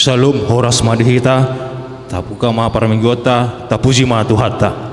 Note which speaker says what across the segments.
Speaker 1: Shalom horas madhita, tapuka mahaparamigota, tapuji mahatuhatta.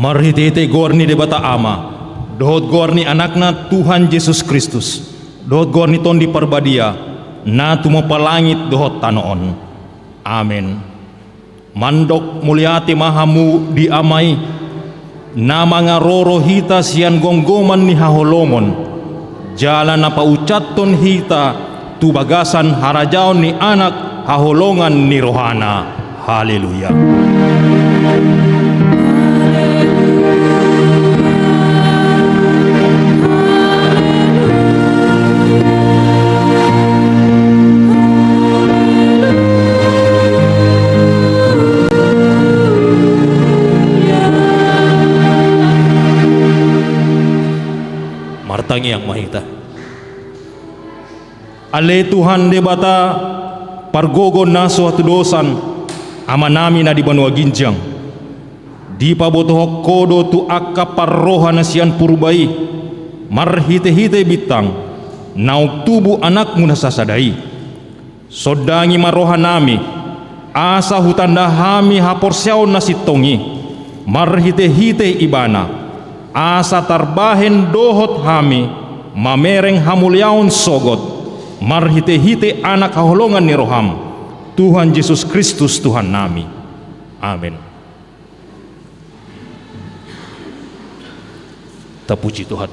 Speaker 1: Marhitete gorni debata ama, dohot gorni anakna Tuhan Yesus Kristus, dohot gorni ton di parbadia, na tumo palangit dohot tanoon. Amin. Mandok muliati mahamu diamai, na mga roro hita siyan gonggoman ni haholomon, jalan na paucaton hita, tubagasan harajaon ni anak haholongan ni rohana. Haleluya. Martangi yang mahita. Ale Tuhan debata pargogo naso atu dosan amanami na di banua ginjang. Di pabotohok kodo tu akka parroha nasian purbai marhite-hite bitang nauk tubu anakmu nasasadai. Sodangi maroha nami asa hutanda hami haporsiaw nasitongi marhite-hite ibana asa tarbahen dohot hami mamereng hamulyaon sogot, marhite-hite anak kaholongan ni roham, Tuhan Yesus Kristus Tuhan nami. Amin. Terpuji Tuhan.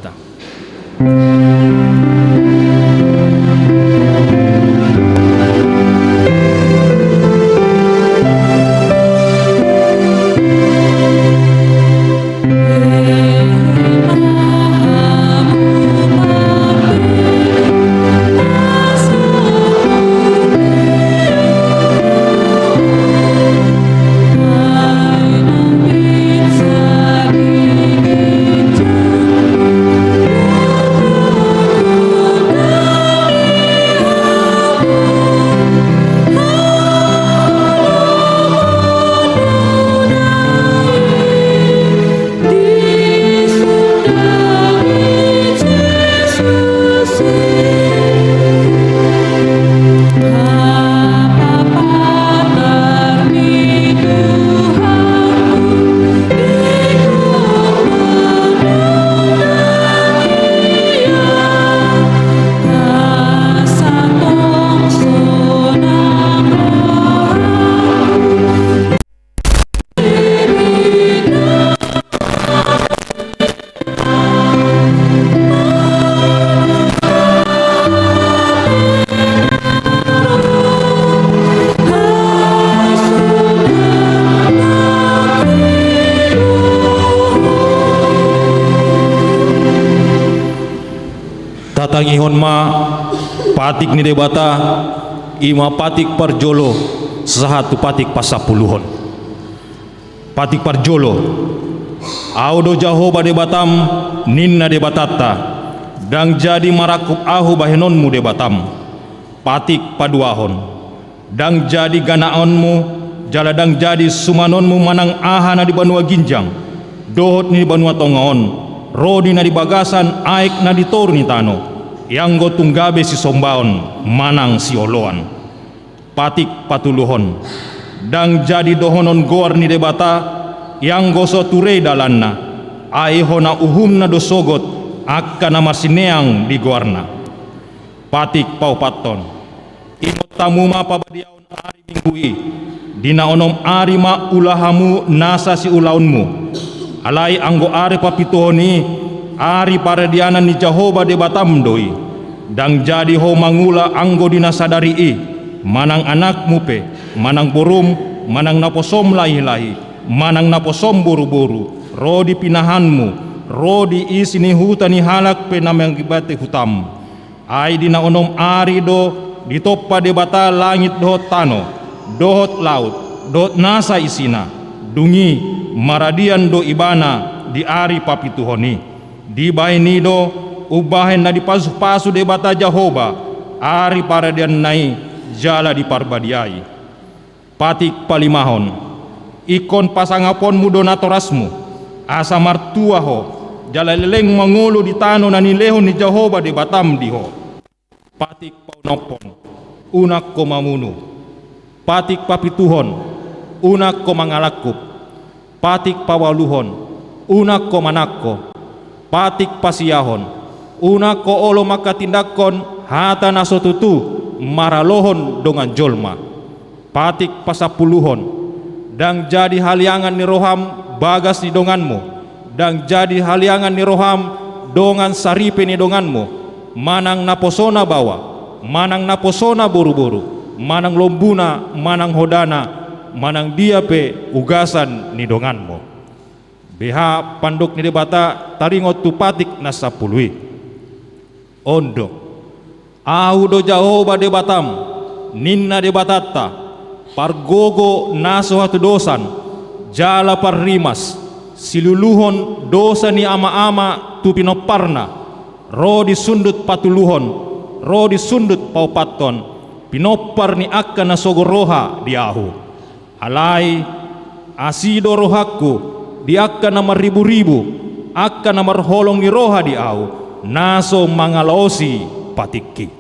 Speaker 1: Tatangihon ma patik ni debata ima patik parjolo sahatu patik pasapuluhon. Patik parjolo audo Jahoba debatam ninna debatata dang jadi marakup ahu bahenonmu debatam. Patik paduahon dang jadi ganaonmu jala dang jadi sumanonmu manang ahana di banua ginjang dohot ni di banua tongaon rodi na di bagasan aik na di toru ni tano yang go tunggabe si sombaon manang si oloan. Patik patuluhon dang jadi dohonon gor ni debata yang go so ture dalanna aihona uhumna dosogot akka na marsineang di gorna. Patik paupaton inotamuma pabadiaon ari minggui dina onom ari ma ulahamu nasa si ulaunmu alai anggo ari papituhoni ari paradianan ni Jahoba debatam doi dang jadi ho mangula anggo dina sadari manang anakmu pe manang borum manang naposom lahi-lahi manang naposom buru-buru rodi pinahanmu rodi isini hutani halak pe namang gibate hutam ai dina onom ari do ditoppa debata langit dohot tano dohot laut dohot nasa isina dungi maradian do ibana di ari papituhoni di bainido ubahen na di pasu-pasu debata Jahoba ari paradian nai jala di parbadiai. Patik palimahon ikon pasangapon mudo natorasmu asa martua ho jala leleng mangulu di tano na nilehon ni Jahoba debatam diho. Patik paunopon unak ko mamunu. Patik papituhon unak ko mangalakup. Patik pawaluhon unak ko manakko. Patik pasiyahon unak ko olo makatindakon hata nasotutu maralohon dongan jolma. Patik pasapuluhon dang jadi haliangan ni roham bagas ni donganmu dang jadi haliangan ni roham dongan saripe ni donganmu manang naposona bawa manang naposona buru-buru manang lombuna manang hodana manang dia pe ugasan ni donganmu. Beha panduk ni debata taringot tu patik na sapului ondo ahu do Jahoba debatam ninna debatata pargogo naso hatu dosan jala parrimas siluluhon dosa ni ama-ama tu pinoparna ro di sundut patuluhon ro di sundut paupaton pinopar ni akka na sogoroha di ahu alai asido rohaku di akka na maribu-ribu akka na marholong ni roha di au naso mangalosi patikki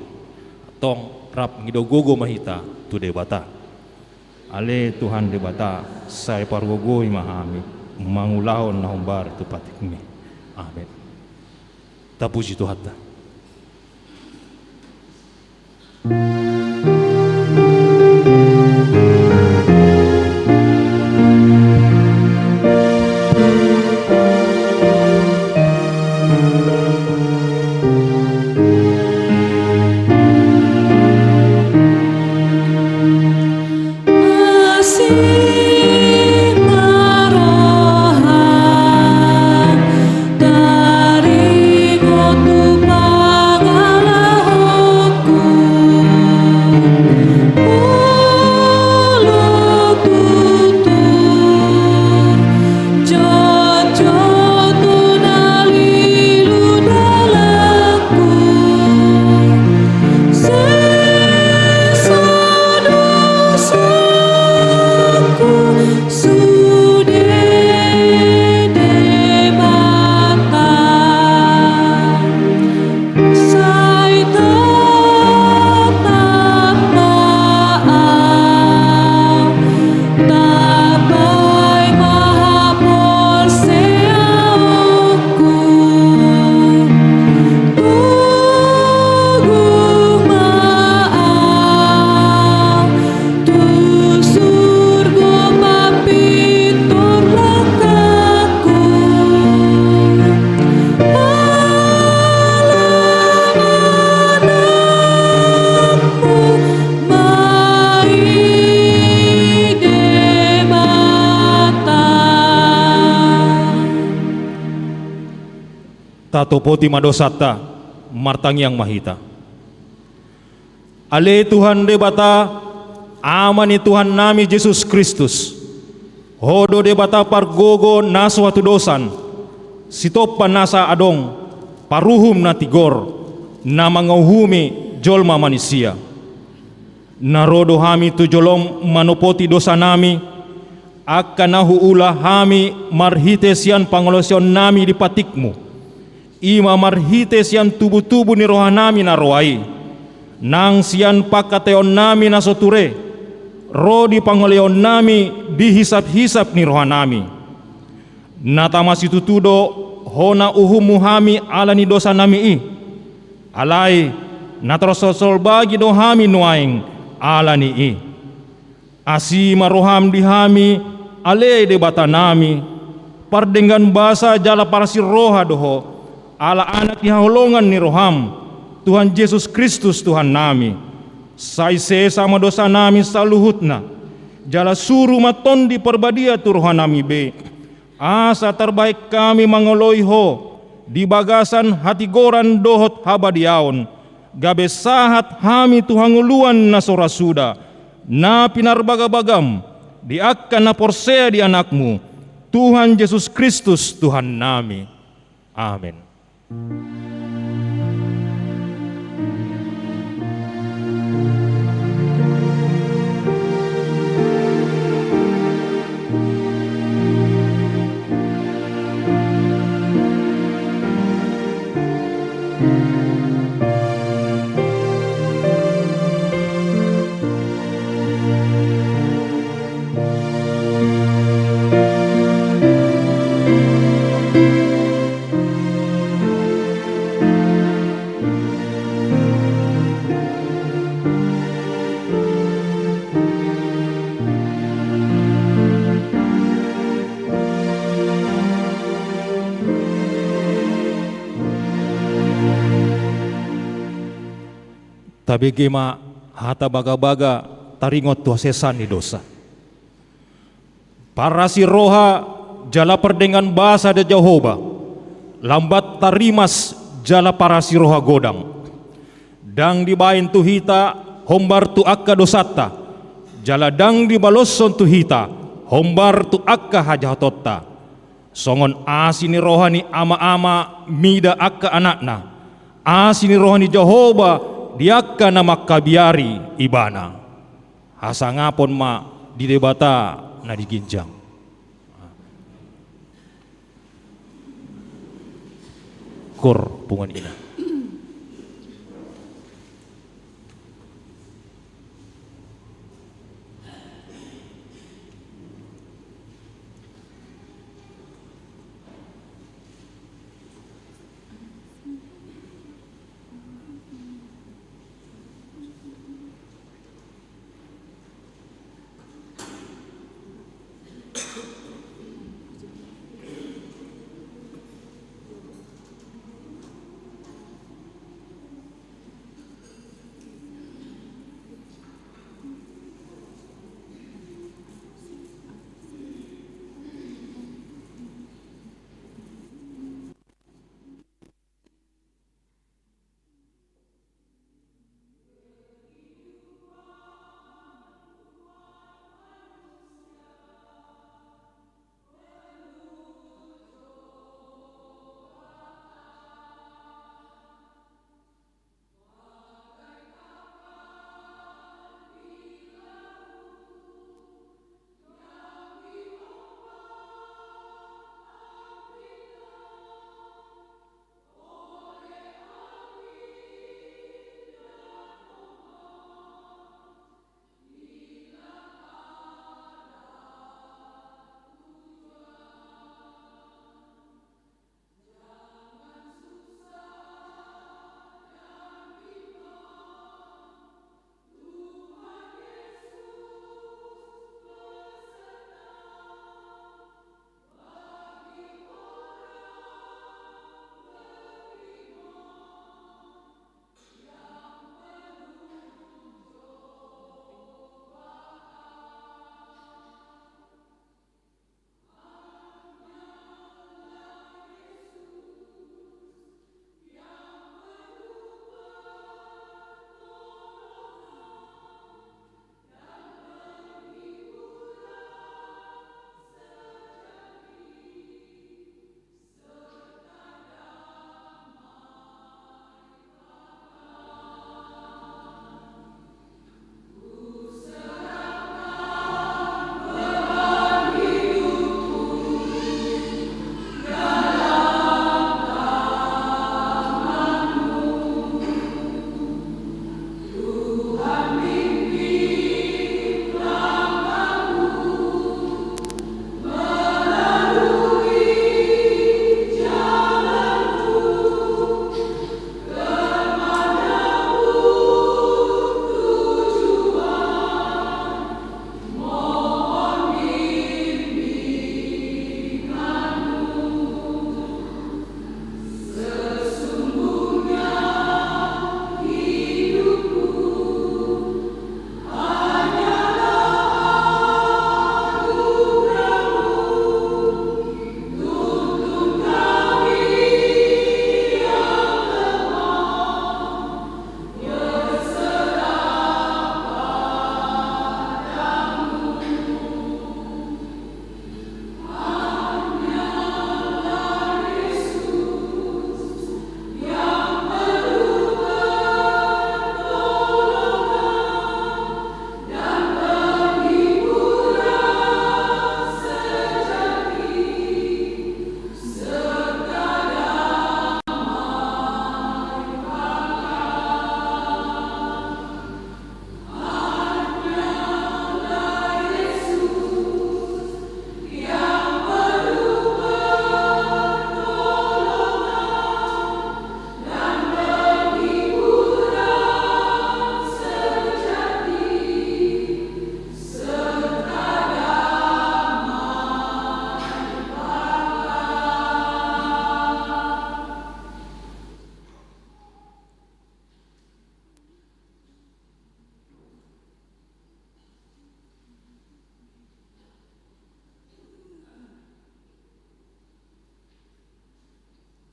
Speaker 1: tong rap ngidogogo mahita tu debata ale Tuhan debata saya pargogoi mahami mangulahon na humbar tu patikmi amin. Tapuji Tuhan. Tato poti madosata martang yang mahita. Ale Tuhan debata amani Tuhan nami Yesus Kristus. Hodo debata pargogo naso hatu dosan. Sitopan nasa adong paruhum na tigor na mangauhumi jolma manusia. Narodo hami tu jolom manopoti dosa nami. Akan nahuula hami marhite sian pangolosyon nami di patikmu. Ima marhite sian tubuh-tubuh ni roha nami na roai. Nang sian pakateon nami na soture. Ro di pangoleon nami dihisap-hisap ni roha nami. Natamasi tutudo hona uhumu hami ala ni dosa nami i. Alai natrososol bagi do hami nuaing ala ni i. Asima roham di hami ale de bata nami. Pardengan basa jala parasi roha doho. Ala anak dihaholongan ni roham Tuhan Yesus Kristus Tuhan nami. Saise sama dosa nami saluhutna. Jala suruh maton di perbadia tu roha nami be. Asa terbaik kami mangoloi ho. Di bagasan hati goran dohot habadiaon. Gabe sahat hami Tuhan nguluan na sorasuda. Na pinarbagabagam. Di akan na porsea di anakmu. Tuhan Yesus Kristus Tuhan nami. Amin. Tabi gema hata baga-baga taringot tua sesan di dosa. Parasi roha jala perdengan bahasa de Jehovah. Lambat tarimas jala parasi roha godang. Dang dibain tu hita hombar tu akka dosata. Jala dang dibalosson tu hita hombar tu akka hajatotta. Songon asini rohani ama-ama mida akka anakna. Asini rohani Jehovah diakka na makabiari ibana. Hasangapon ma di debata na diginjang. Kur pungan ina.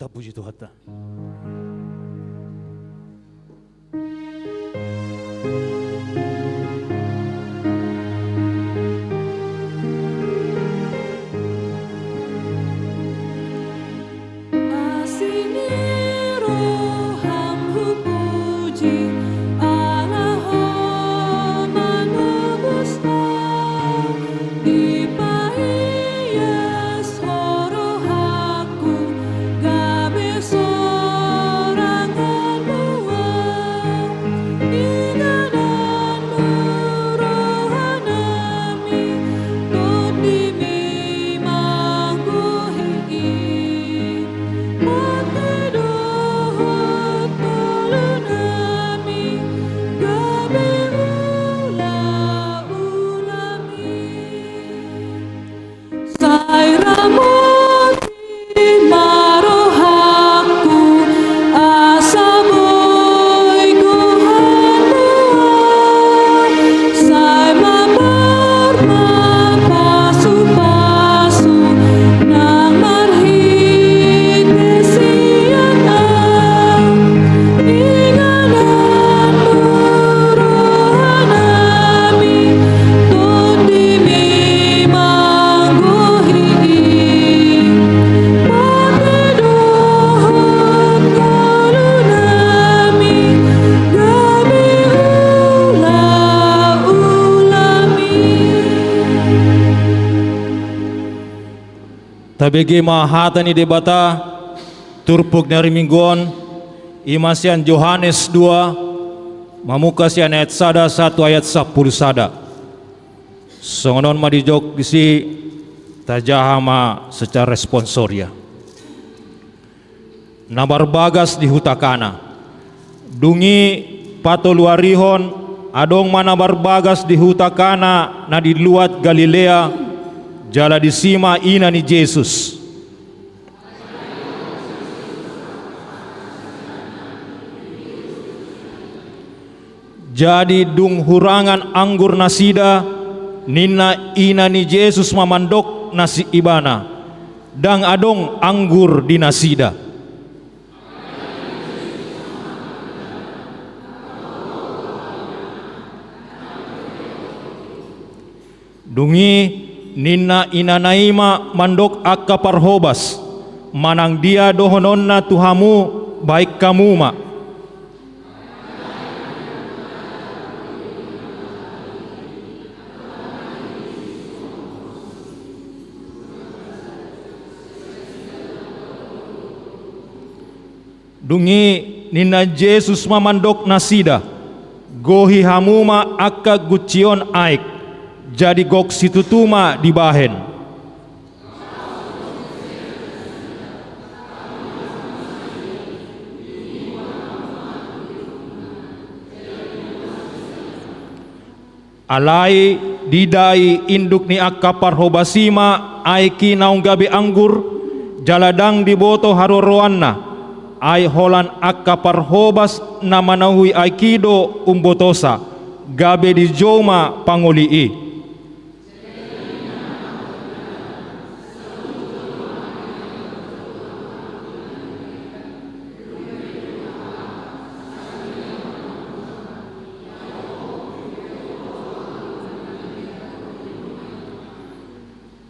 Speaker 1: Kita puji Tuhan. Tabegi mahatani debata turpuk dari mingguan imasian Yohanes 2 mamukasian ayat sada 1 ayat 10 sada songonon madijok disi tajahama secara responsoria nabar bagas di hutakana dungi patoluarihon adong manabar bagas di hutakana na di luat Galilea jala di sima ina ni Yesus. Jadi dung hurangan anggur nasida nina ina ni Yesus mamandok nasi ibana dang adong anggur di nasida. Dungi nina inanaima mandok akka parhobas manang dia dohononna tuhamu baik kamu ma dungi nina Yesus mamandok nasida gohi hamuma akka gucion aik jadi gok situtuma di bahen. Alai didai induk ni akka parhobasima aiki naung gabi anggur jaladang diboto haroroanna ai holan akka parhobas namanahui aikido umbotosa gabe di joma pangolii.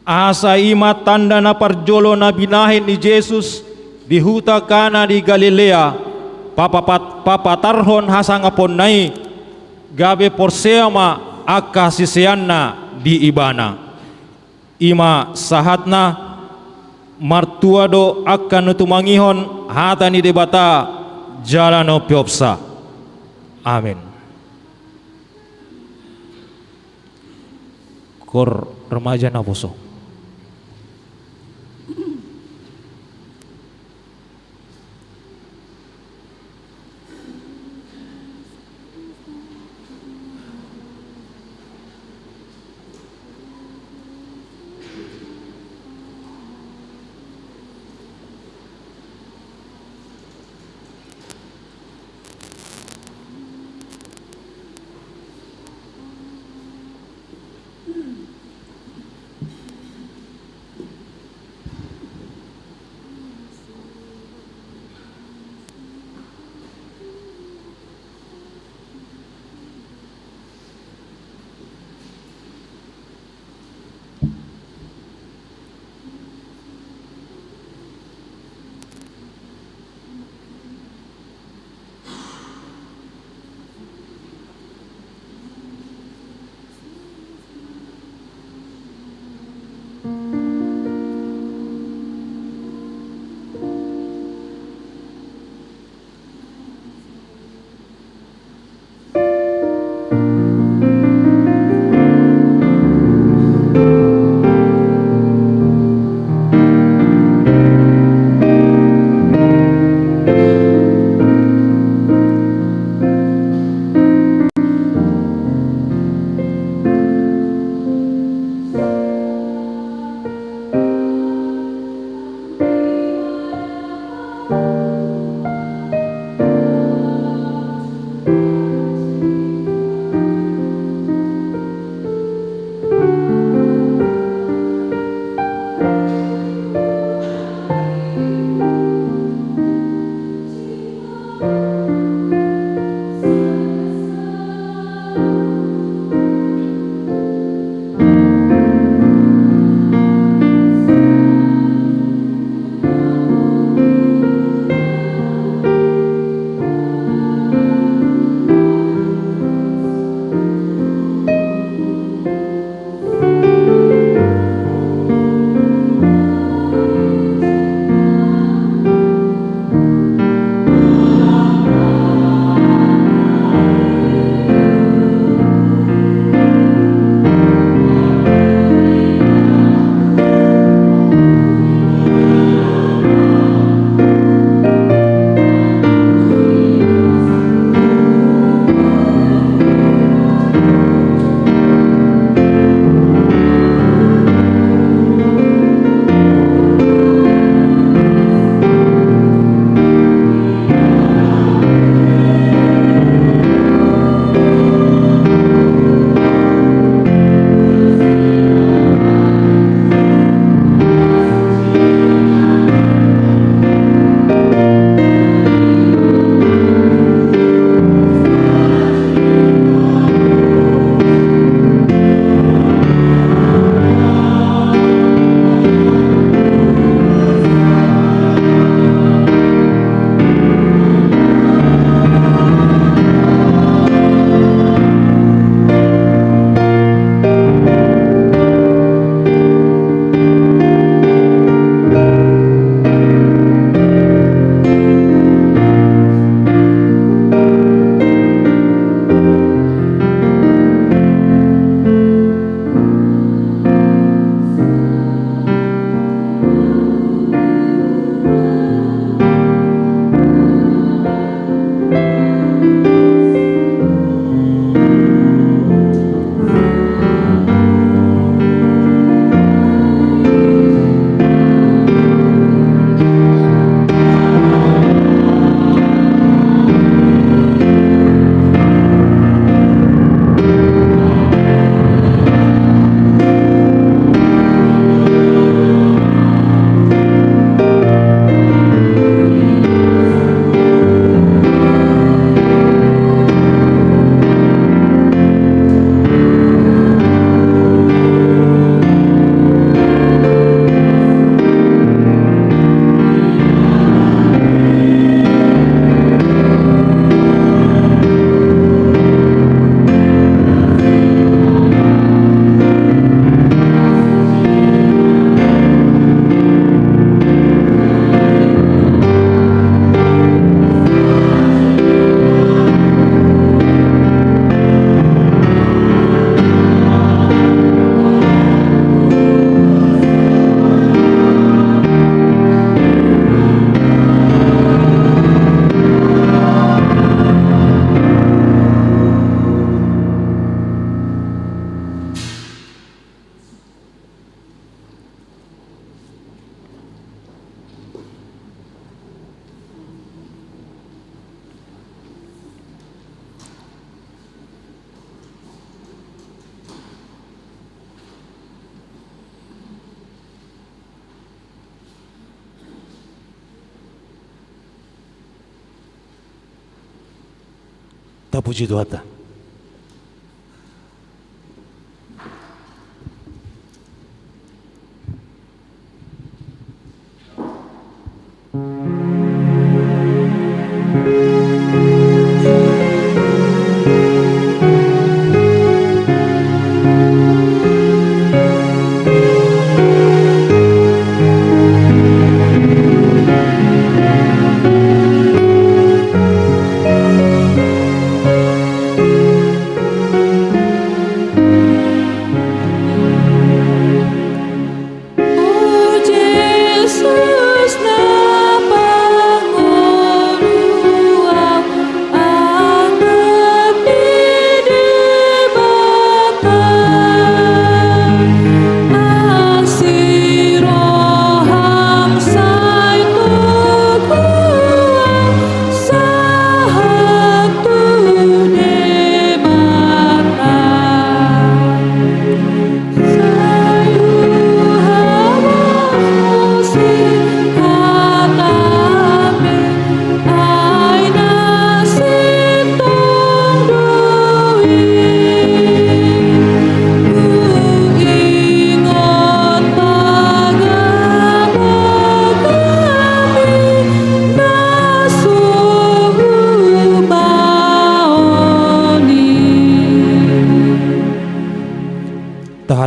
Speaker 1: Asa ima tanda na parjolo na binahin ni Jesus di huta kana di Galilea papatarhon hasangapon nai gabe porseama akka sisianna di ibana ima sahatna martuado akka nutumangihon hata ni debata jalano piopsa. Amin. Kor remaja naposo. Tapuji Tuhan.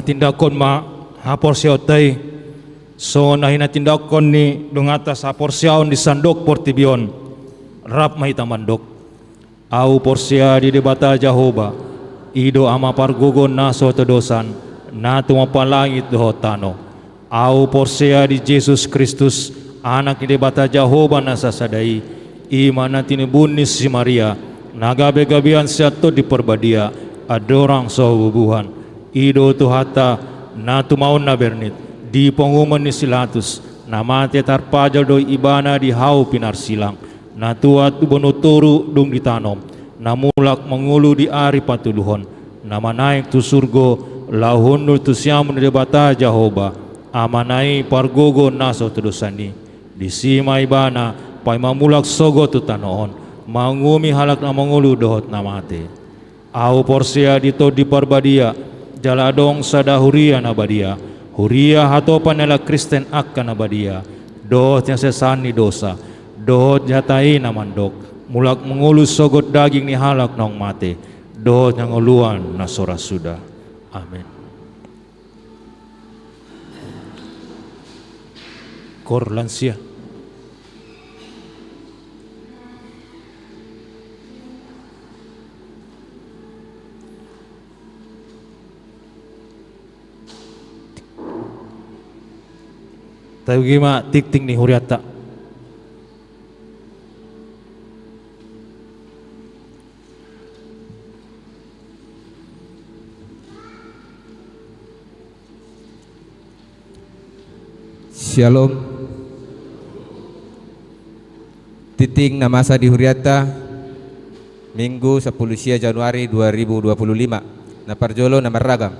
Speaker 1: Tindakon ma haporsiaw tay so nahina tindakon ni dungatas haporsiaw di sandok portibion rap mahita mandok au porsia di debata Jahoba ido ama pargogon na so tedosan na tumapalangit dohotano au porsia di Jesus Kristus anak di debata Jahoba na sasadai imana tinibunis si Maria nagabe-gabian siato di perbadia adorang so bubuhan ido tuhata na tumaon na bernit di pengumuman ni Silatus na mati tarpajal do ibana di hau pinarsilang na tuat ubonuturu dung ditanom na mulak mengulu di ari patuluhon na manaik tu surgo lahunul tu siam ni debata Jahoba amanai pargogo naso tudusani di sima ibana pai mamulak sogo tu tanoon mangumi halak na mengulu dohot na mati au porsia dito di parbadia jaladong sadahuria nabadia huria hatopan nela Kristen akan nabadia dohot yang sesani dosa dohot jatai namandok mulak mengulus sogot daging ni halak nong mate dohot yang uluan nasora sudah amin. Kor lansia tayo gima tikting ni huriata
Speaker 2: Shalom. Titing na masa di huriata Minggu 10 Januari 2025 na parjolo na maragam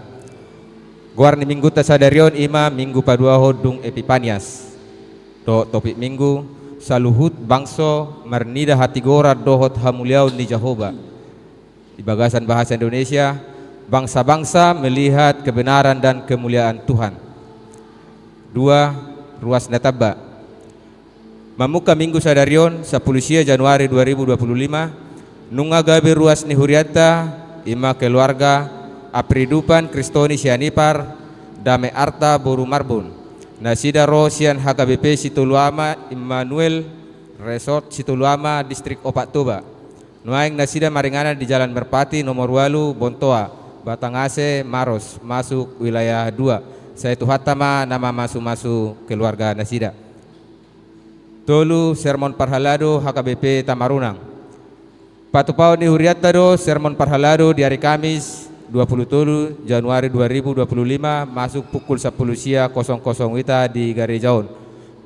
Speaker 2: guar ni minggu tasadarion ima minggu padua hodung Epipanias do topik minggu saluhut bangso marnida hati gora dohot hamuliau ni Jahoba di bagasan bahasa Indonesia bangsa-bangsa melihat kebenaran dan kemuliaan Tuhan. 2 ruas nataba mamuka minggu sadarion 10 Januari 2025 nunga gabe ruas ni huriata ima keluarga apridupan Kristoni sianipar dame arta boru marbun nasida rosian HKBP Situluama Immanuel Resort Situluama Distrik Opak Toba nuaing nasida maringana di Jalan Merpati nomor 8 Bontoa Batangase Maros masuk wilayah 2 saya tuhatama nama masu keluarga nasida tolu sermon parhalado HKBP Tamarunang patupau ni huriatado sermon parhalado di hari Kamis 27 Januari 2025 masuk pukul 10 wita di Garejaon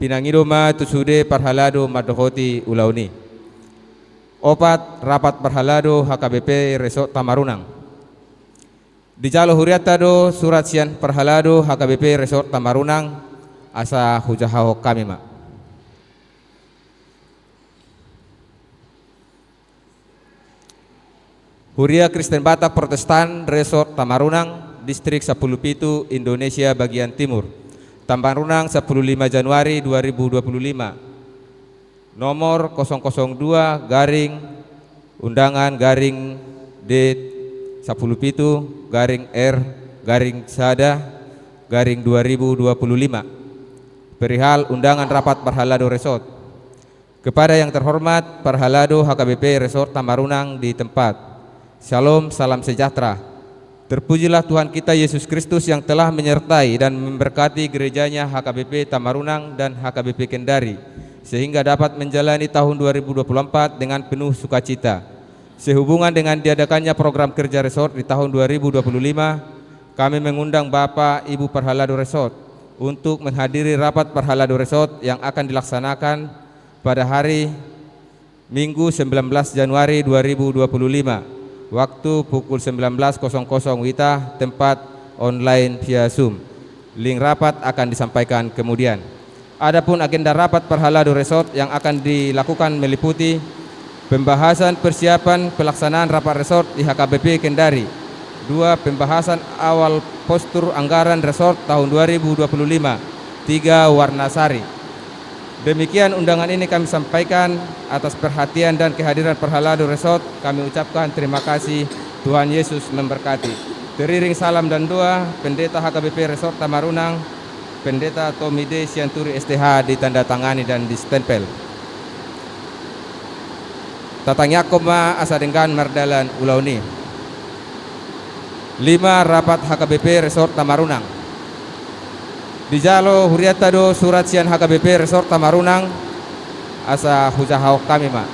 Speaker 2: pinangidoma tusude parhalado madohoti ulauni 4 rapat parhalado HKBP Resort Tamarunang di jalo huriatado surat sian parhalado HKBP Resort Tamarunang asa hujahaho kami mak Huria Kristen Batak Protestan Resort Tamarunang, Distrik 10 Pitu, Indonesia bagian timur. Tamarunang 15 Januari 2025. Nomor 002 garing undangan garing D 10 Pitu garing R garing Sada garing 2025. Perihal undangan rapat Parhalado Resort. Kepada yang terhormat Parhalado HKBP Resort Tamarunang di tempat. Shalom, salam sejahtera. Terpujilah Tuhan kita Yesus Kristus yang telah menyertai dan memberkati gerejanya HKBP Tamarunang dan HKBP Kendari, sehingga dapat menjalani tahun 2024 dengan penuh sukacita. Sehubungan dengan diadakannya program kerja resort di tahun 2025, kami mengundang Bapak Ibu Parhalado Resort untuk menghadiri rapat Parhalado Resort yang akan dilaksanakan pada hari Minggu 19 Januari 2025. Waktu pukul 19.00 WITA, tempat online via Zoom. Link rapat akan disampaikan kemudian. Adapun agenda rapat Parhalado Resort yang akan dilakukan meliputi pembahasan persiapan pelaksanaan rapat resort di HKBP Kendari. 2. Pembahasan awal postur anggaran resort tahun 2025. 3. Warnasari. Demikian undangan ini kami sampaikan. Atas perhatian dan kehadiran Parhalado Resort kami ucapkan terima kasih. Tuhan Yesus memberkati. Teriring salam dan doa Pendeta HKBP Resort Tamarunang, Pendeta Tommy D. Sianturi STH, ditandatangani dan distempel. Tatang Yakoma Asadenggan Merdalan Ulauni. 5. Rapat HKBP Resort Tamarunang. Dijalo Huriatado Surat Sian HKBP Resort Tamarunang asa hujahau kami ma.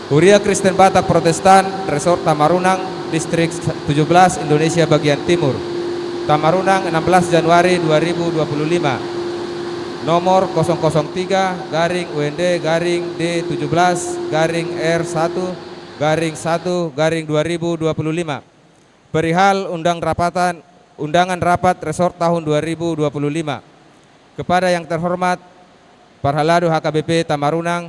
Speaker 2: Huria Kristen Batak Protestan Resort Tamarunang, Distrik 17, Indonesia bagian timur. Tamarunang 16 Januari 2025. Nomor 003 garing UND garing D17 garing R1 garing 1 garing 2025. Perihal undangan rapat resort tahun 2025. Kepada yang terhormat Parhalado HKBP Tamarunang,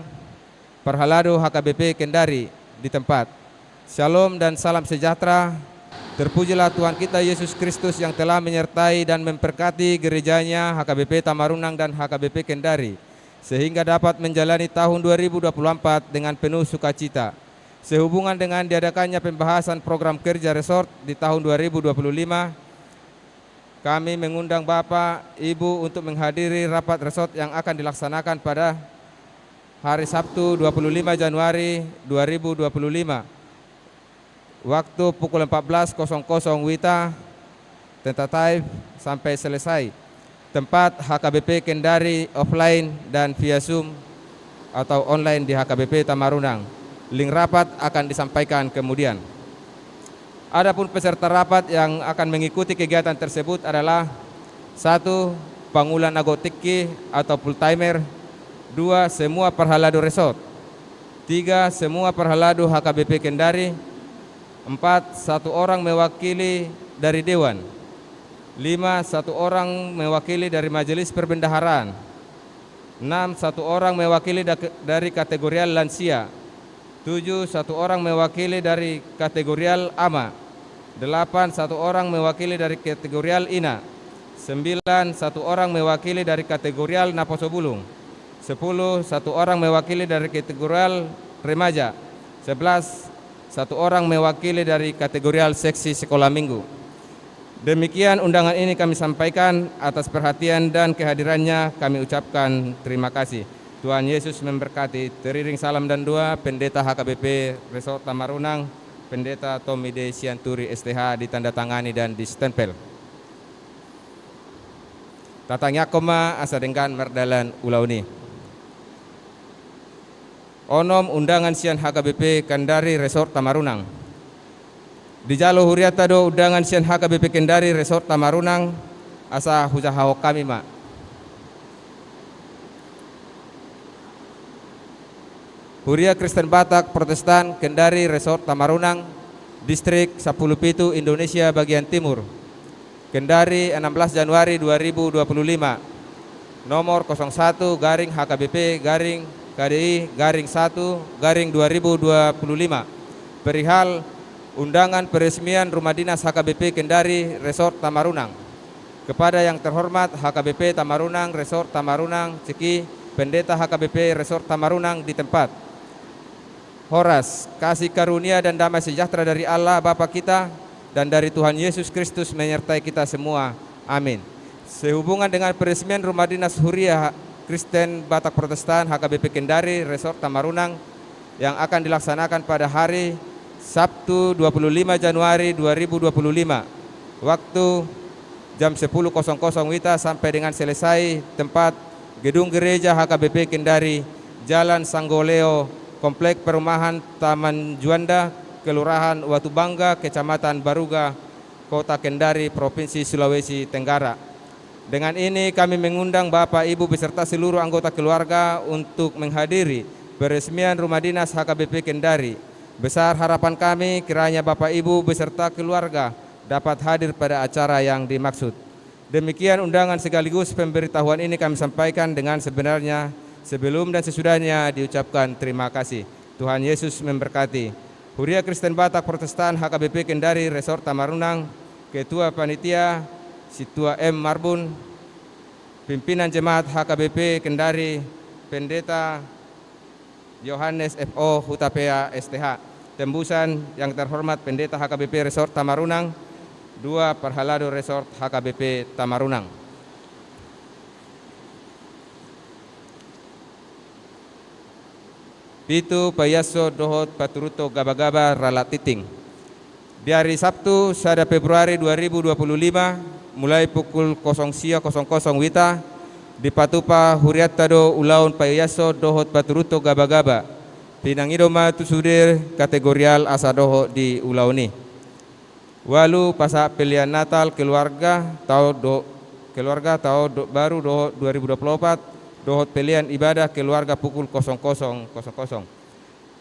Speaker 2: Parhalado HKBP Kendari di tempat. Shalom dan salam sejahtera. Terpujilah Tuhan kita Yesus Kristus yang telah menyertai dan memberkati gerejanya HKBP Tamarunang dan HKBP Kendari, sehingga dapat menjalani tahun 2024 dengan penuh sukacita. Sehubungan dengan diadakannya pembahasan program kerja resort di tahun 2025, kami mengundang Bapak, Ibu untuk menghadiri rapat resort yang akan dilaksanakan pada hari Sabtu 25 Januari 2025. Waktu pukul 14.00 WITA, tentatif sampai selesai. Tempat HKBP Kendari offline dan via Zoom atau online di HKBP Tamarunang. Link rapat akan disampaikan kemudian. Adapun peserta rapat yang akan mengikuti kegiatan tersebut adalah 1. Pangulan Agotiki atau full timer. 2. Semua Parhalado Resort. 3. Semua Parhalado HKBP Kendari. 4. 1 orang mewakili dari Dewan. 5. 1 orang mewakili dari Majelis Perbendaharaan. 6. 1 orang mewakili dari kategorial lansia. 7. 1 orang mewakili dari kategorial AMA. 8. 1 orang mewakili dari kategorial INA. 9. 1 orang mewakili dari kategorial Naposobulung. 10. 1 orang mewakili dari kategorial remaja. 11. 1 orang mewakili dari kategorial seksi sekolah minggu. Demikian undangan ini kami sampaikan. Atas perhatian dan kehadirannya kami ucapkan terima kasih. Tuhan Yesus memberkati. Teriring salam dan doa Pendeta HKBP Resort Tamarunang, Pendeta Tommy D. Sianturi STH, ditandatangani dan distempel. Tatang Yakoma Asadenggan Merdalan Ulauni. Onom undangan Sian HKBP Kendari Resort Tamarunang. Dijalo Huriatado undangan Sian HKBP Kendari Resort Tamarunang asa hujahau kami ma. Huria Kristen Batak Protestan Kendari Resort Tamarunang, Distrik 10 Pitu, Indonesia bagian timur. Kendari 16 Januari 2025. Nomor 01 garing HKBP garing KDI garing 1 garing 2025 perihal undangan peresmian Rumah Dinas HKBP Kendari Resort Tamarunang. Kepada yang terhormat HKBP Tamarunang Resort Tamarunang Ceki, Pendeta HKBP Resort Tamarunang di tempat. Horas, kasih karunia dan damai sejahtera dari Allah Bapa kita dan dari Tuhan Yesus Kristus menyertai kita semua. Amin. Sehubungan dengan peresmian Rumah Dinas Huria Kristen Batak Protestan HKBP Kendari Resort Tamarunang yang akan dilaksanakan pada hari Sabtu 25 Januari 2025 waktu jam 10.00 WITA sampai dengan selesai tempat Gedung Gereja HKBP Kendari, Jalan Sanggoleo, Komplek Perumahan Taman Juanda, Kelurahan Watu Bangga, Kecamatan Baruga, Kota Kendari, Provinsi Sulawesi Tenggara. Dengan ini kami mengundang Bapak Ibu beserta seluruh anggota keluarga untuk menghadiri peresmian Rumah Dinas HKBP Kendari. Besar harapan kami kiranya Bapak Ibu beserta keluarga dapat hadir pada acara yang dimaksud. Demikian undangan sekaligus pemberitahuan ini kami sampaikan dengan sebenarnya. Sebelum dan sesudahnya diucapkan terima kasih. Tuhan Yesus memberkati. Huria Kristen Batak Protestan HKBP Kendari Resort Tamarunang, Ketua Panitia Situa M. Marbun, Pimpinan Jemaat HKBP Kendari, Pendeta Yohanes F.O. Hutapea STH. Tembusan yang terhormat Pendeta HKBP Resort Tamarunang, 2 Parhalado Resort HKBP Tamarunang. Pitu Payaso Dohot Paturuto Gaba-Gaba Ralat Titing. Di hari Sabtu, 1 Februari 2025, mulai pukul 00.00 WITA, di Patupa Huriatado Ulaun Payaso Dohot Paturuto Gaba-Gaba. Pinangidoma tusudir kategorial asa doho di Ulauni. Walu pasa pilihan Natal keluarga tahun baru doho 2024, dohot pilihan ibadah keluarga pukul 00.00.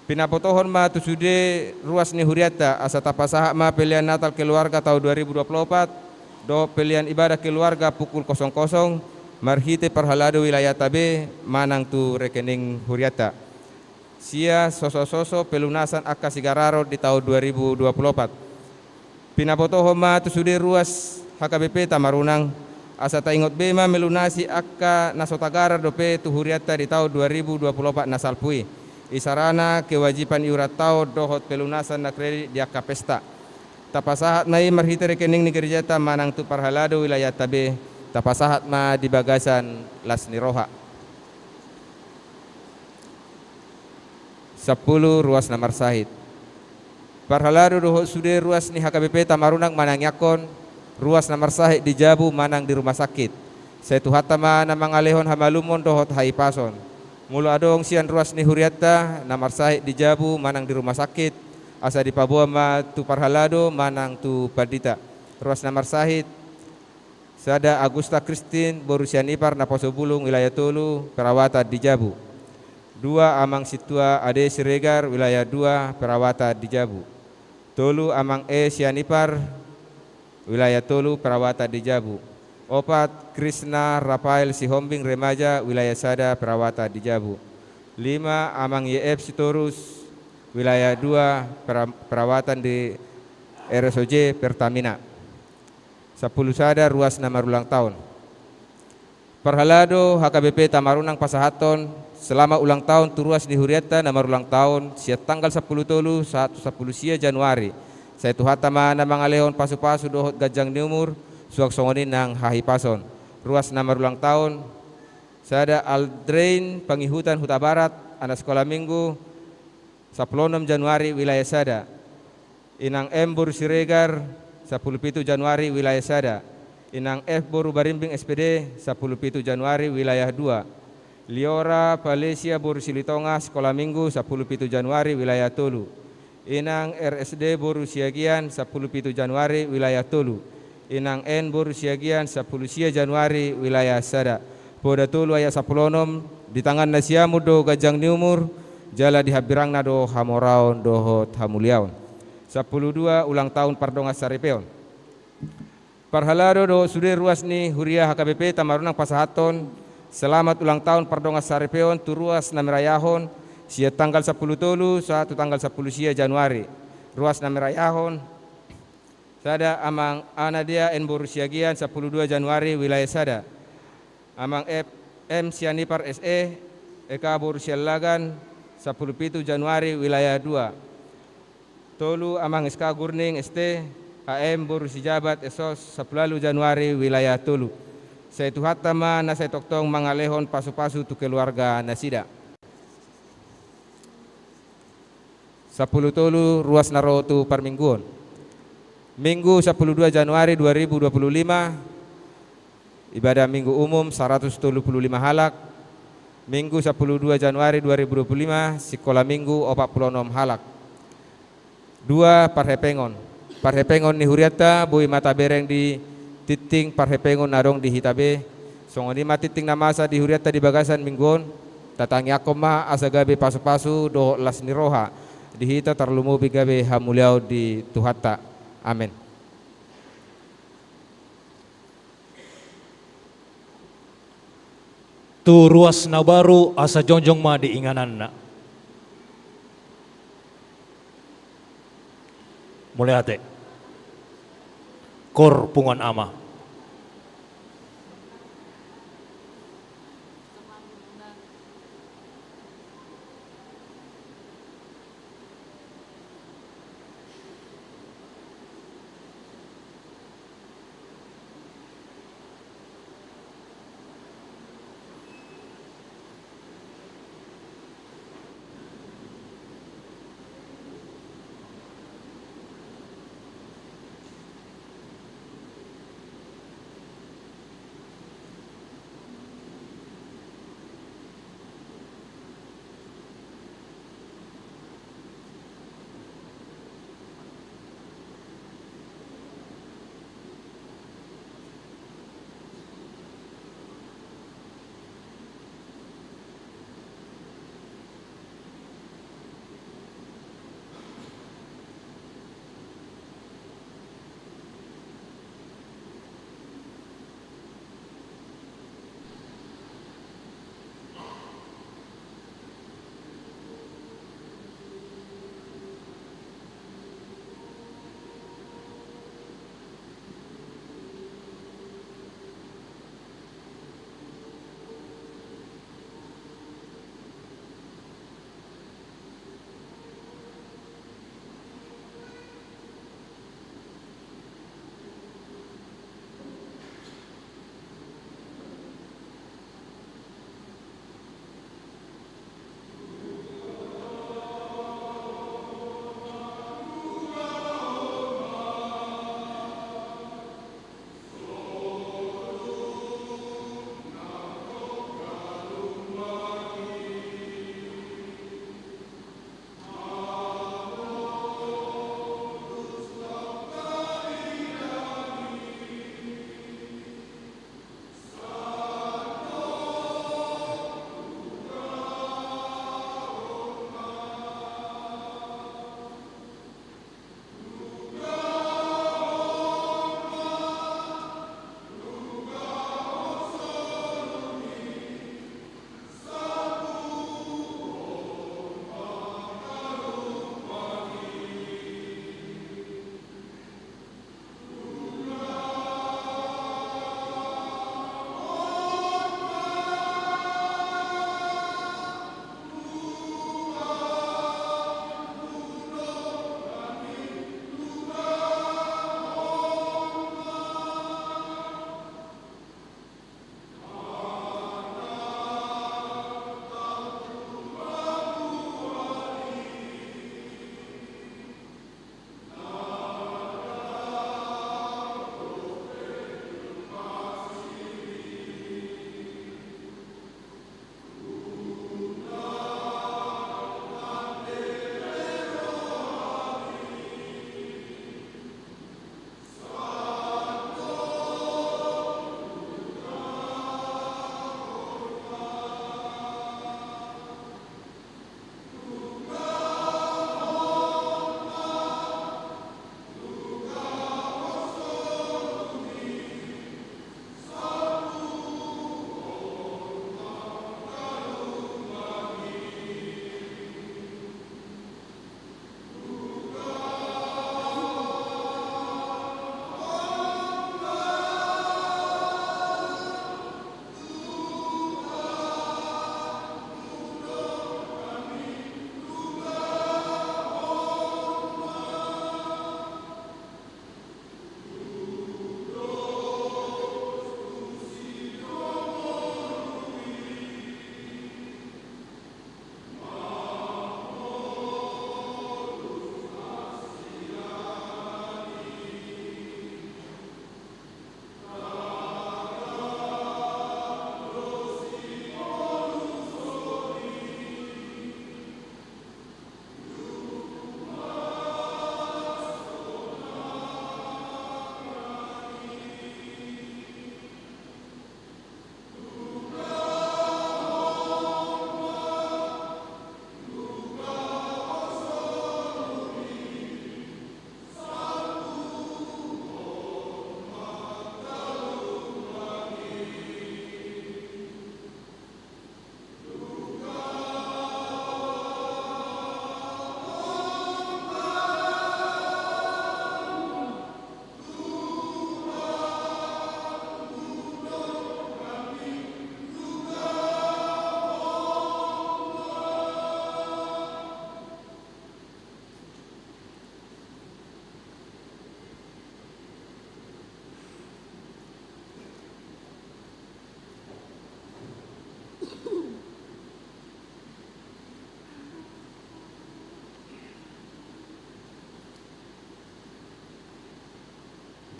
Speaker 2: Pinapotohon ma tusude ruas ni Huriata asa tapasaha ma pilihan Natal keluarga tahun 2024, doho pilihan ibadah keluarga pukul 00.00, marhite Parhalado wilayah Tabe manang tu rekening Huriata. Sia soso-soso pelunasan Akka Sigararo di tahun 2024. Pinapotoho ma tusude ruas HKBP Tamarunang asa taingot bema melunasi Akka Nasotagara dope tu Huriata di tahun 2024 nasalpui. Isarana kewajiban iurat tau dohot pelunasan na kredit di Akka Pesta. Tapasahat nai marhite rekening ni Gerjata manang tu Parhalado wilayah Tabe. Tapasahat ma di Bagasan Las Niroha. 10 ruas namar sahid. Parhalado doho sude ruas ni HKBP Tamarunang manang yakon, ruas namar sahid di Jabu manang di rumah sakit. Setu hatama namang alehon hamalumon dohot haipason. Mulu adong sian ruas ni Huriata namar sahid di Jabu manang di rumah sakit. Asa di Papua ma tu Parhalado manang tu Padita. Ruas namar sahid Sada Agusta Kristin Borusian Ipar Naposo Bulung wilayah Tolu perawatan di Jabu. 2 Amang Situa Ade Siregar wilayah 2 perawatan di Jabu. Tolu Amang E Sianipar wilayah Tolu perawatan di Jabu. 4 Krishna Rafael Sihombing Remaja wilayah Sada perawatan di Jabu. 5 Amang YF Sitorus wilayah 2 perawatan di RSOJ Pertamina. 10 Sada ruas namar ulang tahun. Parhalado HKBP Tamarunang Pasahaton selama ulang tahun turuas di Huriata namar ulang tahun sia tanggal 10 Tolu 10 sia Januari. Saya tuhatama namang alehon pasu-pasu dohot gajang niumur suak songonin nang hahipason. Ruas namar ulang tahun Sada Aldrain Pangihutan Huta Barat anak sekolah minggu 16 Januari wilayah Sada. Inang M Boru Siregar 17 Januari wilayah Sada. Inang F Boru Barimbing SPD 17 Januari wilayah 2. Liora Palesia Boru Silitonga sekolah minggu 17 Januari wilayah Tolu. Inang RSD Boru Siagian 17 Januari wilayah Tolu. Inang N Boru Siagian 10 Januari wilayah Sada. Poda Tolu ayah 10 di tangan nasiamu do gajang niumur jala di habirang nado hamoraon dohot hamuliaon. 12 ulang tahun Pardonga Saripeon. Parhalado do sude ruas ni Huria HKBP Tamarunang Pasahaton Selamat ulang tahun Pardonga Sarepeon turuas namirayahon sia tanggal 10 tolu satu tanggal 10 sia Januari. Ruas namirayahon sada amang anadia en borusiagian 12 Januari wilayah sada. Amang M Sianipar SE Eka Borusialagan 17 Januari wilayah 2. Tolu amang SK Gurning ST AM Borusijabat Esos 10 Januari wilayah Tolu. Saya tuhatama na saya toktong mangalehon pasu-pasu tu keluarga nasida. 10 tolu ruas narotu parmingguon. Minggu 12 Januari 2025 ibadah minggu umum 175 halak. Minggu 12 Januari 2025 sekolah minggu 46 halak. 2 parhepengon. Parhepengon ni huriata bui mata bereng di titing parhepengon narong di hitabe. Songoni matiting namasa di huriata di bagasan mingguon. Tatangi akoma asagabe pasu-pasu do las niroha. Di hita tarlumu bigabe hamuliau di tuhata. Amin.
Speaker 3: Tu ruas na baru asa jonjong ma di inganan na. Mulai ate. Kor pungan ama.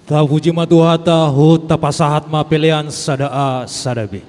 Speaker 3: Tapuji matuhata hut tapasahat ma pilihan sadaa sadabi.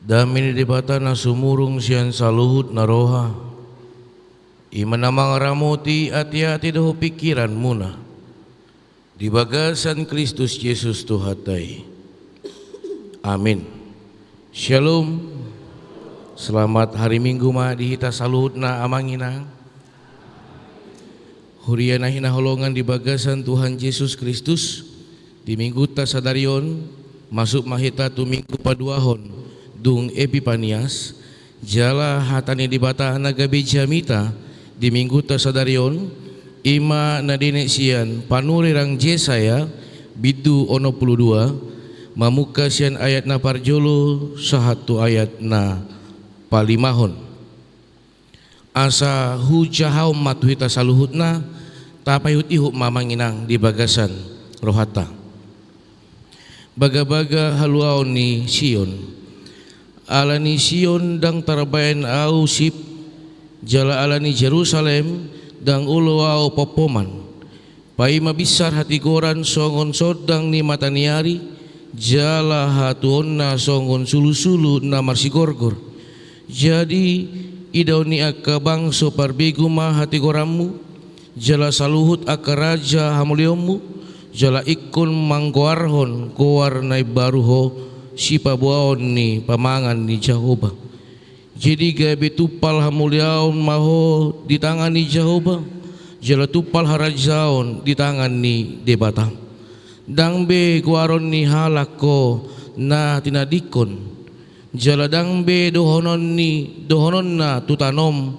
Speaker 4: Damini debata na sumurong siyan sa luhut na roha. Iman namang ramuti at yati daho pikiran muna. di bagasan Kristus Yesus Tuhatai. Amin. Shalom. Selamat hari Minggu ma dihita saluhutna amanginang. Huriana hina holongan di bagasan Tuhan Yesus Kristus di minggu tasadarion masuk mahita tu minggu paduahon dung Epipanias jala hatani di bata nagabe jamita di minggu tasadarion ima nadine sian panurirang Jesaya bidu ono 22 mamuka sian ayat na parjolo sahatu ayat na palimahon asa hujahau matuhita saluhutna tapayut ihuk mamanginang di bagasan rohata baga-baga haluaon ni Sion ala ni Sion dang tarabayan au sip jala ala ni Jerusalem dang ulo au popoman pai mabisar hati goran songon sodang ni mataniari jala hatuon na songon sulu-sulu na marsigorgor jadi idau ni akka bangso parbegu ma hati goramu jala saluhut aka raja hamuliomu jala ikun manggoarhon goar nai baruho si pabuaon ni pamangan ni Jehovah jadi gabe tupal hamuliaon maho di tangan ni Jehovah jala tupal harajaon di tangan ni debatam dangbe guaron ni halako na tinadikon jala dangbe dohonon na tutanom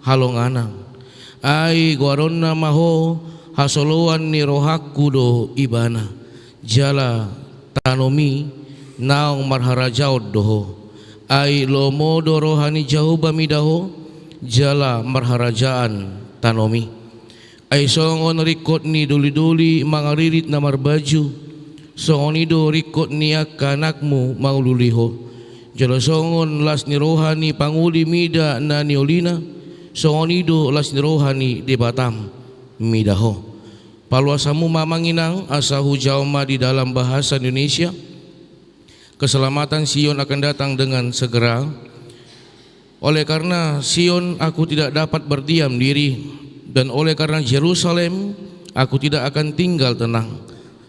Speaker 4: halonganang ai guaronna maho hasoloan ni rohaku do ibana jala tanomi naong marharajaod doho ai lomo do rohani Jehovah midaho jala marharajaan tanomi ai songon rikot ni duli-duli mangaririt na marbaju songon ido rikot ni akanakmu maululiho jala songon las ni rohani panguli mida na niolina songonido las rohani di Batam midaho paluasamu mamanginang asa hujauma di dalam bahasa Indonesia keselamatan Sion akan datang dengan segera oleh karena Sion aku tidak dapat berdiam diri dan oleh karena Yerusalem aku tidak akan tinggal tenang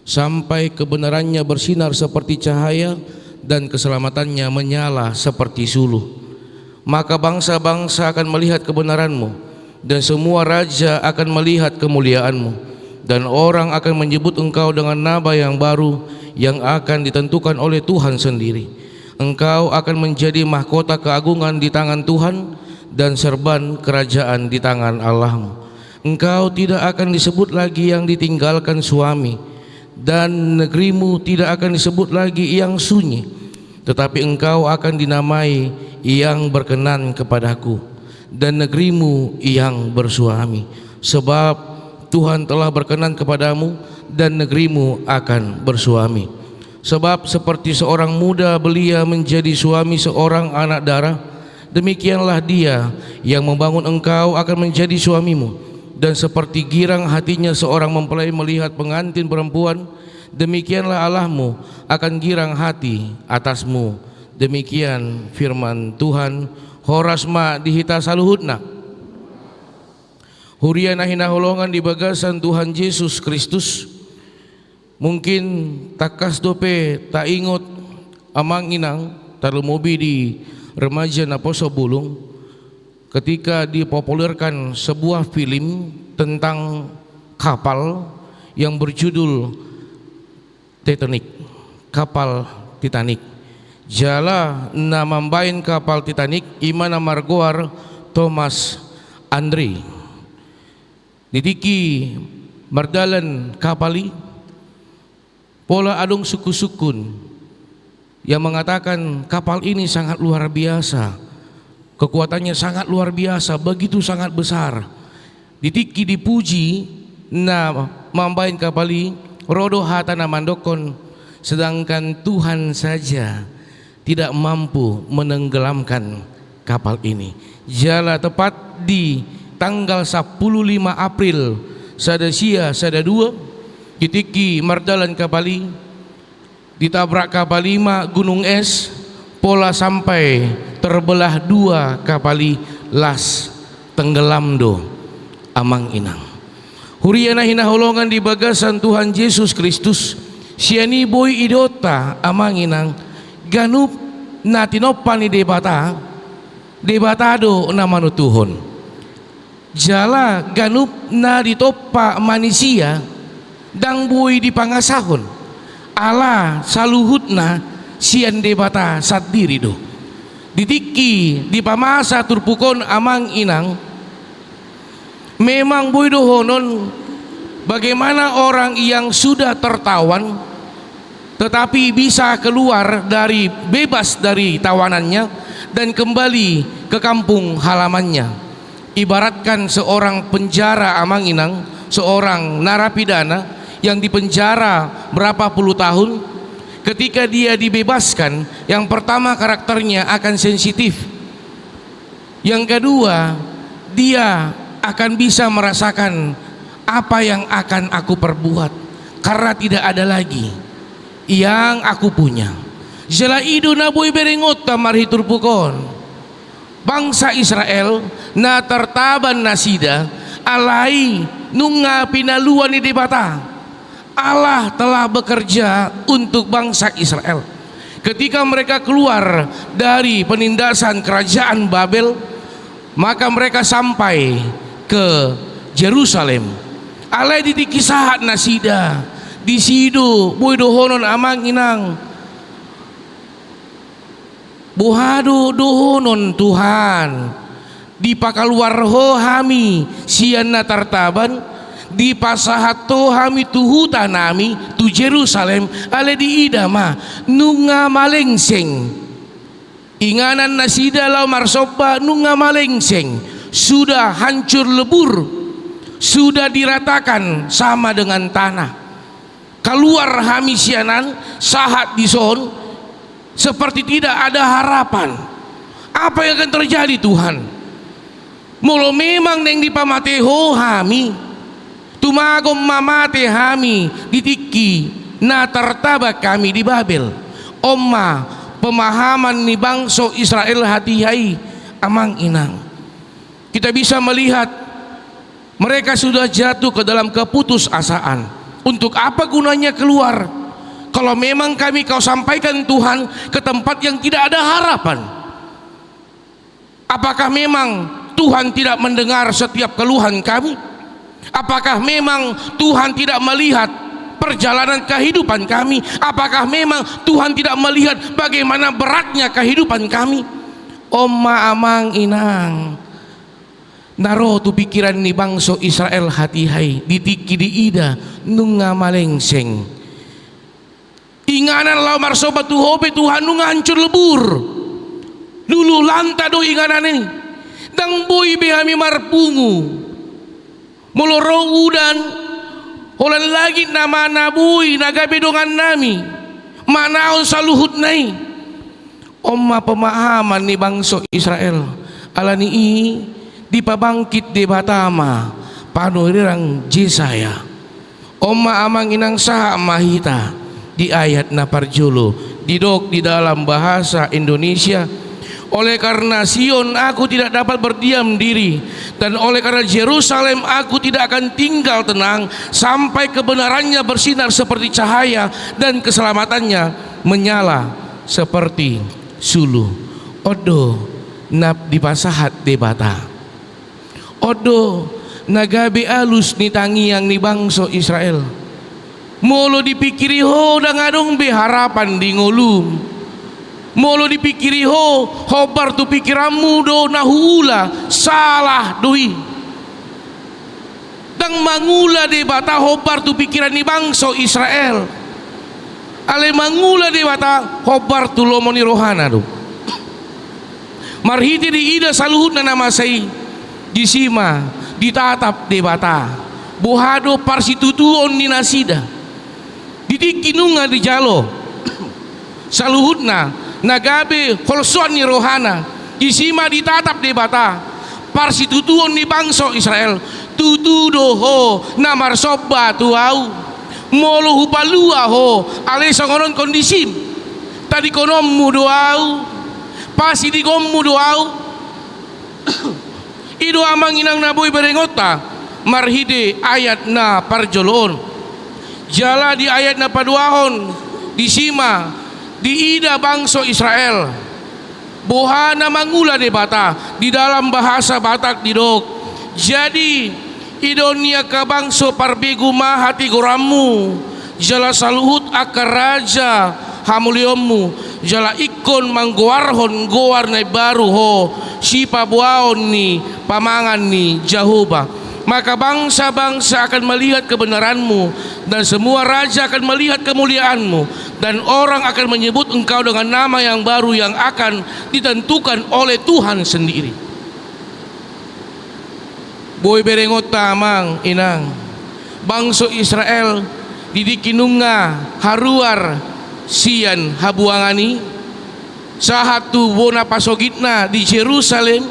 Speaker 4: sampai kebenarannya bersinar seperti cahaya dan keselamatannya menyala seperti suluh maka bangsa-bangsa akan melihat kebenaranmu dan semua raja akan melihat kemuliaanmu dan orang akan menyebut engkau dengan nama yang baru yang akan ditentukan oleh Tuhan sendiri. Engkau akan menjadi mahkota keagungan di tangan Tuhan dan serban kerajaan di tangan Allahmu. Engkau tidak akan disebut lagi yang ditinggalkan suami dan negerimu tidak akan disebut lagi yang sunyi, tetapi engkau akan dinamai yang berkenan kepadaku dan negerimu yang bersuami sebab Tuhan telah berkenan kepadamu dan negerimu akan bersuami sebab seperti seorang muda belia menjadi suami seorang anak darah demikianlah dia yang membangun engkau akan menjadi suamimu dan seperti girang hatinya seorang mempelai melihat pengantin perempuan demikianlah Allahmu akan girang hati atasmu. Demikian firman Tuhan. Horasma dihita saluhutna huriana hina holongan di bagasan Tuhan Yesus Kristus mungkin takas dope tak ingot amang inang talumobi di remaja na Poso Bulung ketika dipopulerkan sebuah film tentang kapal yang berjudul Titanic, kapal Titanic. Jala namambain kapal Titanic imana margoar Thomas Andre ditiki mardalan kapali pola adong suku-sukun yang mengatakan kapal ini sangat luar biasa, kekuatannya sangat luar biasa, begitu sangat besar. Ditiki dipuji na mambain kapali rodo hatana mandokon sedangkan Tuhan saja tidak mampu menenggelamkan kapal ini. Jala tepat di tanggal 15 April sada sia sada dua ditiki mardalan kapali ditabrak kapal 5 gunung es pola sampai terbelah 2 kapali las tenggelam do amang inang. Huriana hinaholongan di bagasan Tuhan Yesus Kristus. Siani boy idota amanginang ganup na tinopan ni debatado na manutuhon. Jala ganup na ditopa manusia dang boy di pangasahon. Allah saluhut na sian debata sadiri do. Ditiki di pamasa turpukon amang inang. Memang boy dohonon bagaimana orang yang sudah tertawan tetapi bisa keluar dari bebas dari tawanannya dan kembali ke kampung halamannya. Ibaratkan seorang penjara amang inang, seorang narapidana yang dipenjara berapa puluh tahun, ketika dia dibebaskan, yang pertama karakternya akan sensitif, yang kedua dia akan bisa merasakan apa yang akan aku perbuat karena tidak ada lagi yang aku punya. Jala idu na boy berengot tamar hiturpukon bangsa Israel na tertaban nasida alai nunga pinaluan ni debata. Allah telah bekerja untuk bangsa Israel ketika mereka keluar dari penindasan kerajaan Babel, maka mereka sampai ke Yerusalem. Alai di kisah nasida di sido boy dohonon amang inang buhado dohonon Tuhan di pakaluarho hami sian na tartaban di pasahato hami tuhuta nami tu Jerusalem ale di idama nunga malengseng inganan nasida lau marsoba nunga malengseng sudah hancur lebur, sudah diratakan sama dengan tanah. Keluar hamisianan sahat di son seperti tidak ada harapan. Apa yang akan terjadi Tuhan? Mulu memang neng dipamateho hami tumagom mamate hami ditiki na tertaba kami di Babel. Omma pemahaman ni bangsa Israel hati-hai amang inang. Kita bisa melihat mereka sudah jatuh ke dalam keputusasaan. Untuk apa gunanya keluar kalau memang kami kau sampaikan Tuhan ke tempat yang tidak ada harapan? Apakah memang Tuhan tidak mendengar setiap keluhan kami? Apakah memang Tuhan tidak melihat perjalanan kehidupan kami? Apakah memang Tuhan tidak melihat bagaimana beratnya kehidupan kami? Omma amang inang naro tu pikiran ni bangsa Israel hati-hai ditiki di ida nunga malengseng inganan lau marsoba tu hobe Tuhan nunga hancur lebur dulu lanta do inganan ini dang boy behami marpungu moloro udan holan lagi nama nabui naga bedongan nami manaon saluhut nai. Omma pemahaman ni bangsa Israel alani dipabangkit di Batama panurirang Jesaya. Omma amang inang saha mahita di ayat na parjulo didok di dalam bahasa Indonesia. Oleh karena Sion aku tidak dapat berdiam diri, dan oleh karena Yerusalem aku tidak akan tinggal tenang sampai kebenarannya bersinar seperti cahaya dan keselamatannya menyala seperti suluh. Odo nap dipasahat debata odo nagabe alus ni tangiang ni bangsa Israel molo dipikiri ho dangadong be harapan di ngolum molo dipikiri ho hobar tu pikiranmu do nahula salah doi dang mangula de bata hobar tu pikiran ni bangsa Israel ale mangula de bata hobar tu lomoni rohana do marhiti di ida saluhut na nama sai Jisima ditatap debata buhado parsitutuon ni nasida didikinunga di jalo saluhutna nagabe kolson ni rohana Jisima ditatap debata parsitutuon ni bangsa Israel tutudoho namar soba tuau molo hupalua ho ale sangonon kondisim tadi konommu doau pasi digommu doau ido amang inang naboy berengota marhide ayat na parjoloon. Jala di ayat na paduahon di sima di ida bangso Israel. Bohana mangula de bata di dalam bahasa Batak didok. Jadi idonia ka bangso parbigu mahati goramu. Jala saluhut akar raja hamuliomu. Jala ikon manggoarhon goar na baru ho si pabuaon ni pamangan ni Jehovah. Maka bangsa-bangsa akan melihat kebenaranmu, dan semua raja akan melihat kemuliaanmu, dan orang akan menyebut engkau dengan nama yang baru yang akan ditentukan oleh Tuhan sendiri. Boy berengot tamang inang bangso Israel didikinunga haruar sian habuangani sahatu bona pasogitna di Jerusalem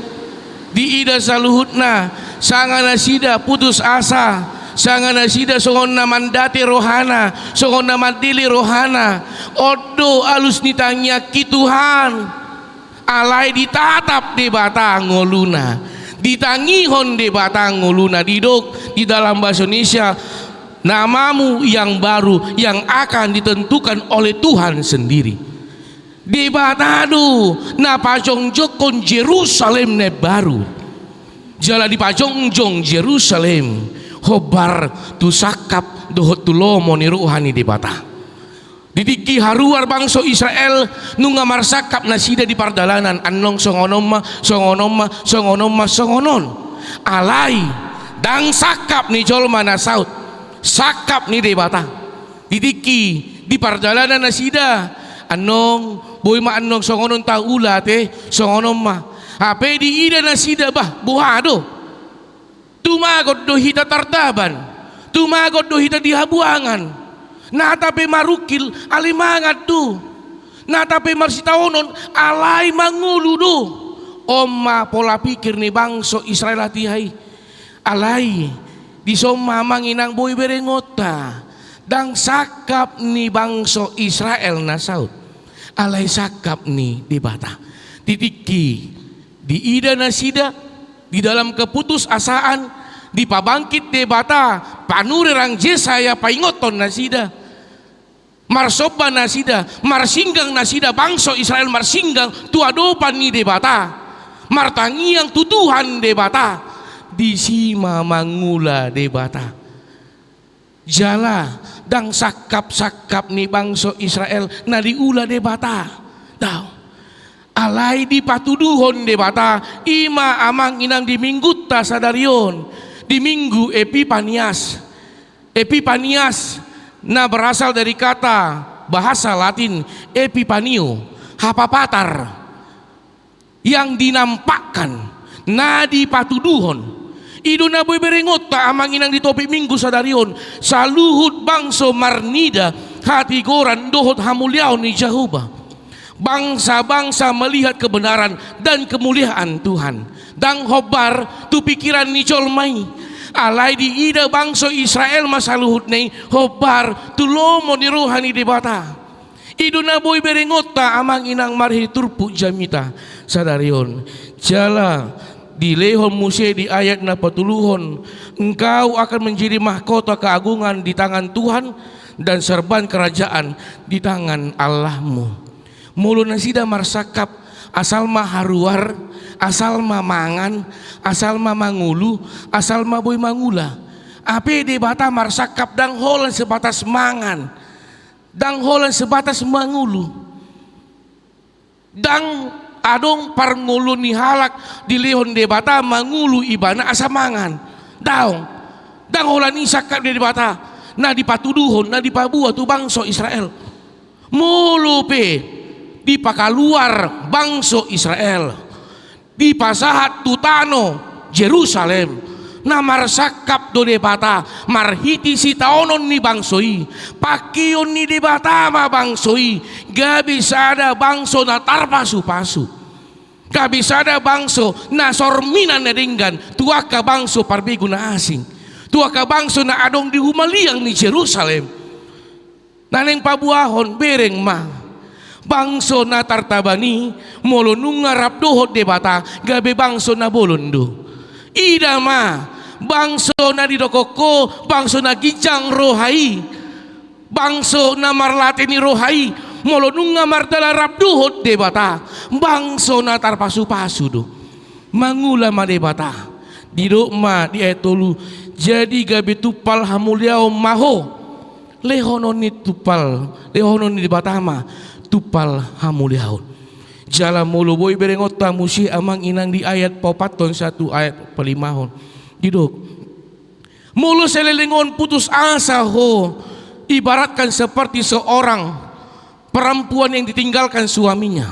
Speaker 4: di ida saluhutna sangana sida putus asa, sangana sida songonna mandate rohana, songonna mandili rohana, odo alus nitanya ki Tuhan, alai ditatap di batang ngoluna, ditangihon di batang ngoluna, didok di dalam bahasa Indonesia, namamu yang baru yang akan ditentukan oleh Tuhan sendiri. Di batadu na pajongjokon Jerusalem ne baru. Jala di pajongjong Jerusalem hobar tu sakap dohot tu lomo ni rohani di bata. Didiki haruar bangso Israel nunga marsakap nasida di pardalanan annong songonoma songonon alai dang sakap ni jolma na saut sakap ni di bata. Didiki di pardalanan nasida annong boy ma annong songonon taula te songonoma. Ape di ida nasida bah buhado tumagot do hita tartaban tumagot do hita dihabuangan natape marukil alimangat tu natape marsitaonon alai mangulu do omma pola pikir ni bangso Israel hatihai alai di somma manginang boy berengota dang sakap ni bangso Israel nasaut alai sakap ni di bata titiki di ida nasida di dalam keputusasaan di pabangkit debata panurirang Jesaya paingoton nasida marsoba nasida marsinggang nasida bangso Israel marsinggang tuadopan ni debata martangiang tutuhan debata di sima mangula debata jala dang sakap-sakap ni bangso Israel na diula debata tahu alai di patuduhon debata ima amang inang di minggu ta sadarion di minggu Epipanias na berasal dari kata bahasa Latin epipanio hapapatar yang dinampakkan na di patuduhon iduna boy berengot ta amang inang di topik minggu sadarion saluhut bangso marnida hati goran dohot hamuliaon ni Jehovah. Bangsa-bangsa melihat kebenaran dan kemuliaan Tuhan. Dang hobar tu pikiran ni colmai. Alai di ida bangso Israel masaluhut nei hobar tu lomo ni rohani debata. Iduna boy berengota amang inang marhi turpu jamita sadarion. Jala di lehon Muse di ayat na patuluhon engkau akan menjadi mahkota keagungan di tangan Tuhan dan serban kerajaan di tangan Allahmu. Mulu nasida marsakap asal ma haruar asal ma mangan asal ma mangulu asal ma boy mangula ape de bata marsakap dang holan sebatas mangan dang holan sebatas mangulu dang adong parngulu ni halak di lehon de bata mangulu ibana asa mangan daong dang holan ni sakap de bata na dipatuduhon na dipabua tu bangso Israel mulu pe di pakaluar bangso Israel di pasahat tutano Jerusalem na marsakap do debata marhiti si taonon ni bangsoi pakion ni debata ma bangsoi gabi sada bangso na tarpasu-pasu gabi sada bangso na sorminan na dinggan tuaka bangso parbigu na asing tuaka bangso na adong di humaliang ni Jerusalem naneng pabuahon bereng ma bangso na tartabani molo nunga rapdohot debata gabe bangso na bolondo ida ma bangso na di dokoko, bangso na gijang rohai, bangso na marlate ni rohai, molo nunga mardala rabduhot debata, bangso na tarpasu-pasu do, mangula ma debata, di ma di etolu, jadi gabe tupal hamuliao maho, lehonon ni tupal, lehonon ni debatama, tupal hamuliao. Jala mulu boy berengot tamusi amang inang di ayat papaton 1 ayat 5. Didok mulu selelingon putus asa ho, ibaratkan seperti seorang perempuan yang ditinggalkan suaminya,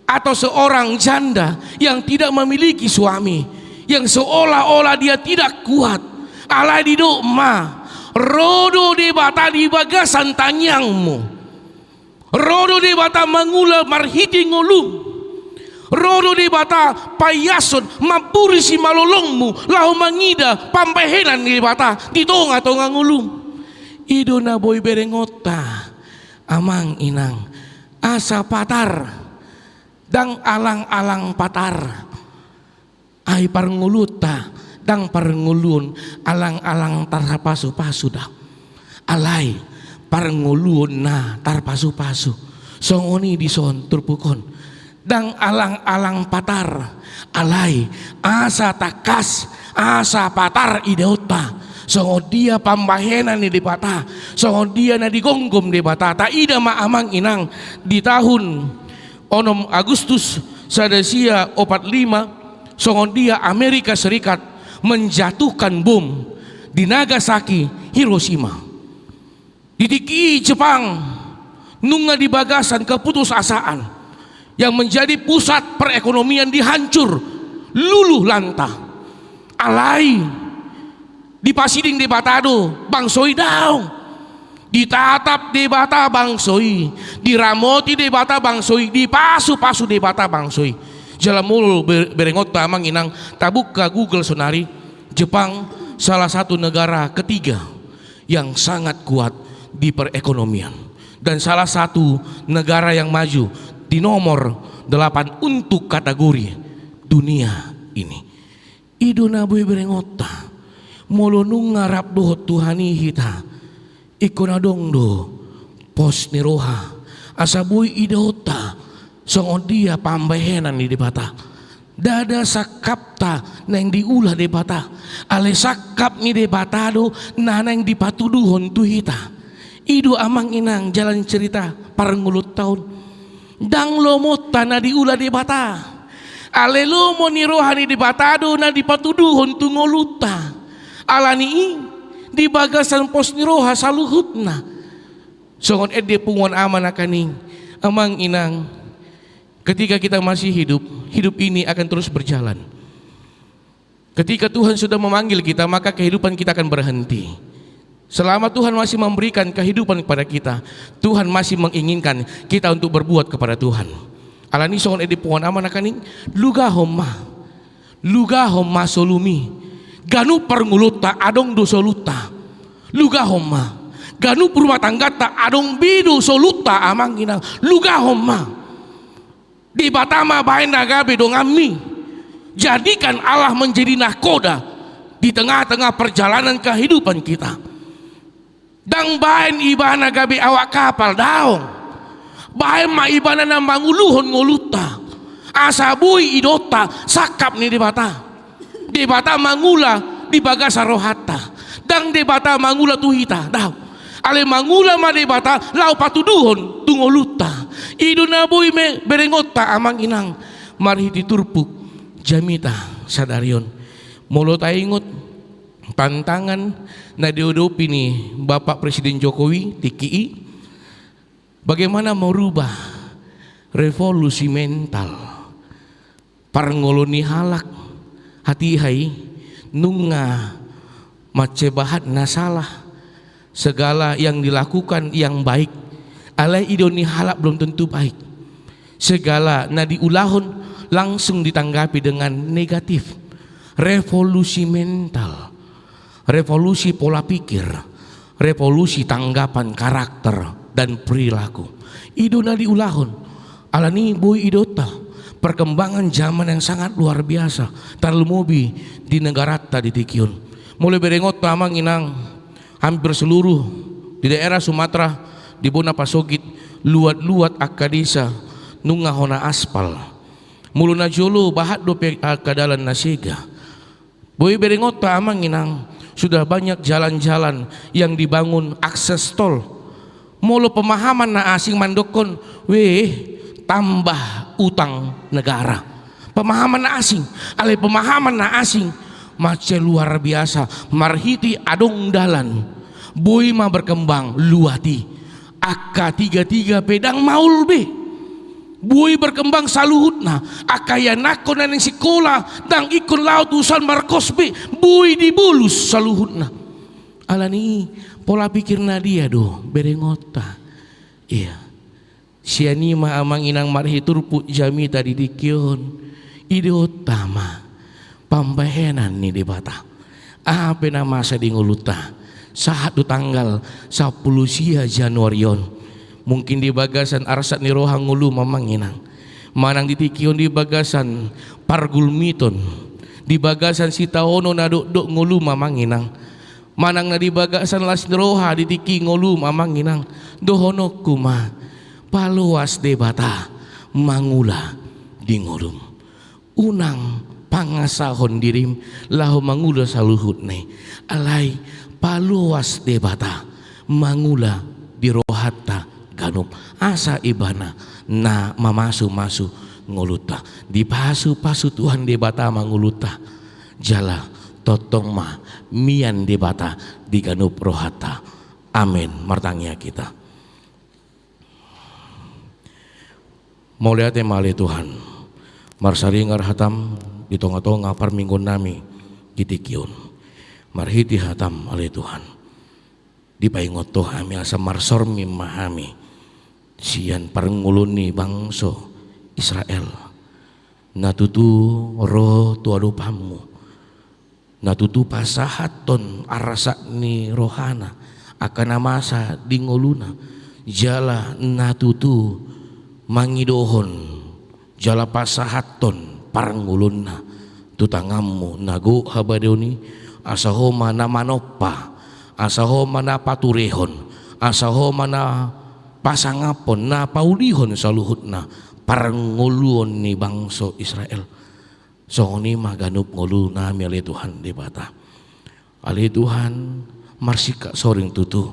Speaker 4: atau seorang janda yang tidak memiliki suami, yang seolah-olah dia tidak kuat. Alai didok ma rodo di bata di bagasan tanyangmu, rodo di bata mangula marhiti ngolum, rodo di bata payason mapuri si malolongmu lahu mangida pampahenan di bata ditonga-tonga ngulum. Ido na boy berengota amang inang asa patar dang alang-alang patar ai parnguluta dang parngulun alang-alang tarpasu-pasu dah alai parngulun na tarpasu-pasu songoni dison turpukon dang alang-alang patar alai asa takas asa patar ideota songo dia pambahenan ni debata songo dia na digonggom debata ta ida ma amang inang di tahun onom Agustus sadasia 45 songo dia Amerika Serikat menjatuhkan bom di Nagasaki, Hiroshima. Didiki Jepang nunga di bagasan keputusasaan yang menjadi pusat perekonomian dihancur luluh lantah. Alai di pasiding di batado bangsoi daw, ditatap di bata bangsoi, diramoti di bata bangsoi, dipasu-pasu di bata bangsoi. Jalan mulu berengot tamang inang tabuka Google sonari, Jepang salah satu negara ketiga yang sangat kuat di perekonomian dan salah satu negara yang maju di nomor 8 untuk kategori dunia ini. Ido na boy berengota molo nunga rap dohot Tuhani hita ikona dong do pos niroha asaboy idota songon dia pambahenan di debata dada sakapta neng diulah debata ale sakap ni debata do na neng dipatuduhon tuhita. Idu amang inang jalan cerita parngulut tahun dang lomota na diulah debata ale lomo ni rohani debata do na dipatuduhon tungoluta alani di bagasan pos ni roha saluhutna songon ede pungon aman akaning amang inang. Ketika kita masih hidup, hidup ini akan terus berjalan. Ketika Tuhan sudah memanggil kita, maka kehidupan kita akan berhenti. Selama Tuhan masih memberikan kehidupan kepada kita, Tuhan masih menginginkan kita untuk berbuat kepada Tuhan. Alani songon edi puan aman akaning luga homma solumi ganu pernguluta adong do soluta luga homma ganu purwa tanggata adong bidu soluta amang inang luga homma di batama bain nagabe dongami. Jadikan Allah menjadi nahkoda di tengah-tengah perjalanan kehidupan kita. Dang bain ibana gabe awak kapal daong bain ma ibana nambang uluhon ngoluta asabui idota sakap ni di bata mangula di bagasa rohata dang di bata mangula tuhita daw ale mangula ma di bata lau patuduhon tungoluta. Idu naboy me berengota amang inang marhi diturpuk jamita sadarion molo taingot tantangan na diodopi ni Bapak Presiden Jokowi TKI bagaimana merubah revolusi mental parngoloni halak hati hai nunga macebahat nasalah segala yang dilakukan yang baik alai idoni halak belum tentu baik segala na diulahon langsung ditanggapi dengan negatif. Revolusi mental, revolusi pola pikir, revolusi tanggapan karakter dan perilaku idona diulahon alani boy idota perkembangan zaman yang sangat luar biasa tarlumobi di negara tadi tikion mulai berengot tamang inang hampir seluruh di daerah Sumatera di Bona Pasogit luat-luat akadisa nunga hona aspal mulu na jolo bahat dope akadalan nasega boy berengot tamang inang sudah banyak jalan-jalan yang dibangun akses tol mulu pemahaman na asing mandokon tambah utang negara pemahaman na asing ale pemahaman na asing macam luar biasa marhiti adong dalan boy ma berkembang luati akka tiga pedang maul be boy berkembang saluhutna akaya nakon nang sekolah dang ikon laut usan markos be boy dibulus saluhutna alani pola pikirna dia do berengota iya siani ma amang inang marhitur pu jami tadi dikion ide utama pambahenan ni di bata apa nama sa di nguluta saat tanggal 10 Januarion mungkin di bagasan arsat ni rohang ngulu mamanginang manang ditikion di bagasan pargulmiton di bagasan sitaono na dok ngulu mamanginang manang na di bagasan las ni roha ditiki ngulu mamanginang dohono kuma paluas debata mangula di ngulum unang pangasahon dirim lahu mangula saluhut ne alai paluas debata mangula di rohata ganup asa ibana na mamasu-masu nguluta di pasu-pasu Tuhan debata manguluta jala totong ma mian debata di ganup rohata amin martangnya kita mauliate male Tuhan marsaringar hatam di tonga-tonga parminggon nami kitikion marhiti hatam ale Tuhan di paingot tohami asa marsormi mahami sian parnguluni bangso Israel natutu roh tuadu pamu natutu pasahaton arasa ni rohana akan masa di ngoluna jala natutu mangidohon jala pasahaton parangulunna tutangammu nago habadoni asahoma na manopa asahoma na paturehon asahoma na pasangapon na paulihon saluhutna paranguluon ni bangso Israel soni maganup ngulu nami ale Tuhan di bata ale Tuhan marsika soring tutu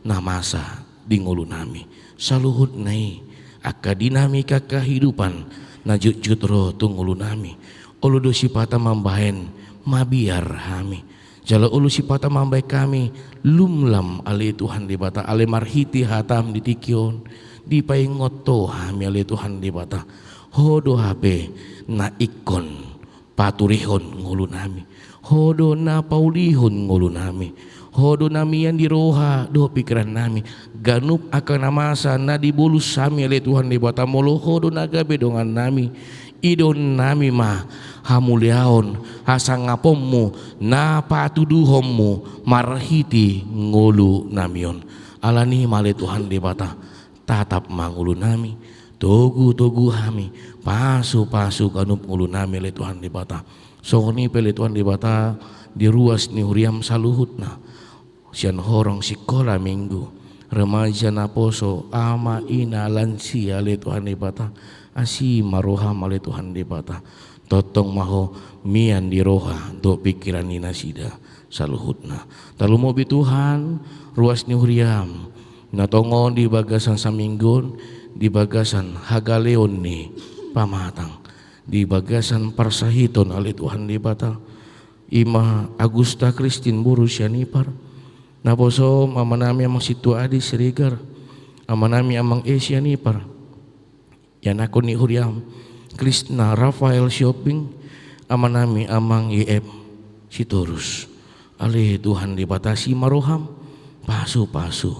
Speaker 4: na masa di ngulu nami saluhut nai akka dinamika kehidupan na jut roh tungulu nami ulu do sipata mambahen mabiar hami jala ulu sipata mambai kami lumlam ale Tuhan di bata ale marhiti hatam ditikion di paingoto hami ale Tuhan di bata hodo habe na ikon paturihon ngulu nami hodo na paulihon ngulu nami hodo nami yang di roha do pikiran nami ganup akan namasa na dibulus sami ale Tuhan di bata molo hodo nagabe dongan nami idon nami ma hamuliaon hasangapommu na patuduhommu marhiti ngulu namion alani male Tuhan di bata tatap mangulu nami togu hami pasu ganup ngulu nami ale Tuhan di bata soni pele Tuhan di bata di ruas ni huriam saluhutna sian horong sikola minggu remaja na poso ama ina lansia ale Tuhan di bata asi maroha male Tuhan di bata totong maho mian di roha do pikiran ina sida saluhutna talu mobi Tuhan ruas ni huriam natongon di bagasan saminggon di bagasan hagaleon ni pamatang di bagasan parsahiton ale Tuhan di bata ima Agusta Kristin Buru Sianipar naposo amanami amang situ adi serigar amanami amang Sianipar yan ako ni huriam Krishna Rafael Shopping amanami amang IF Sitorus ale Tuhan dibatasi maroham pasu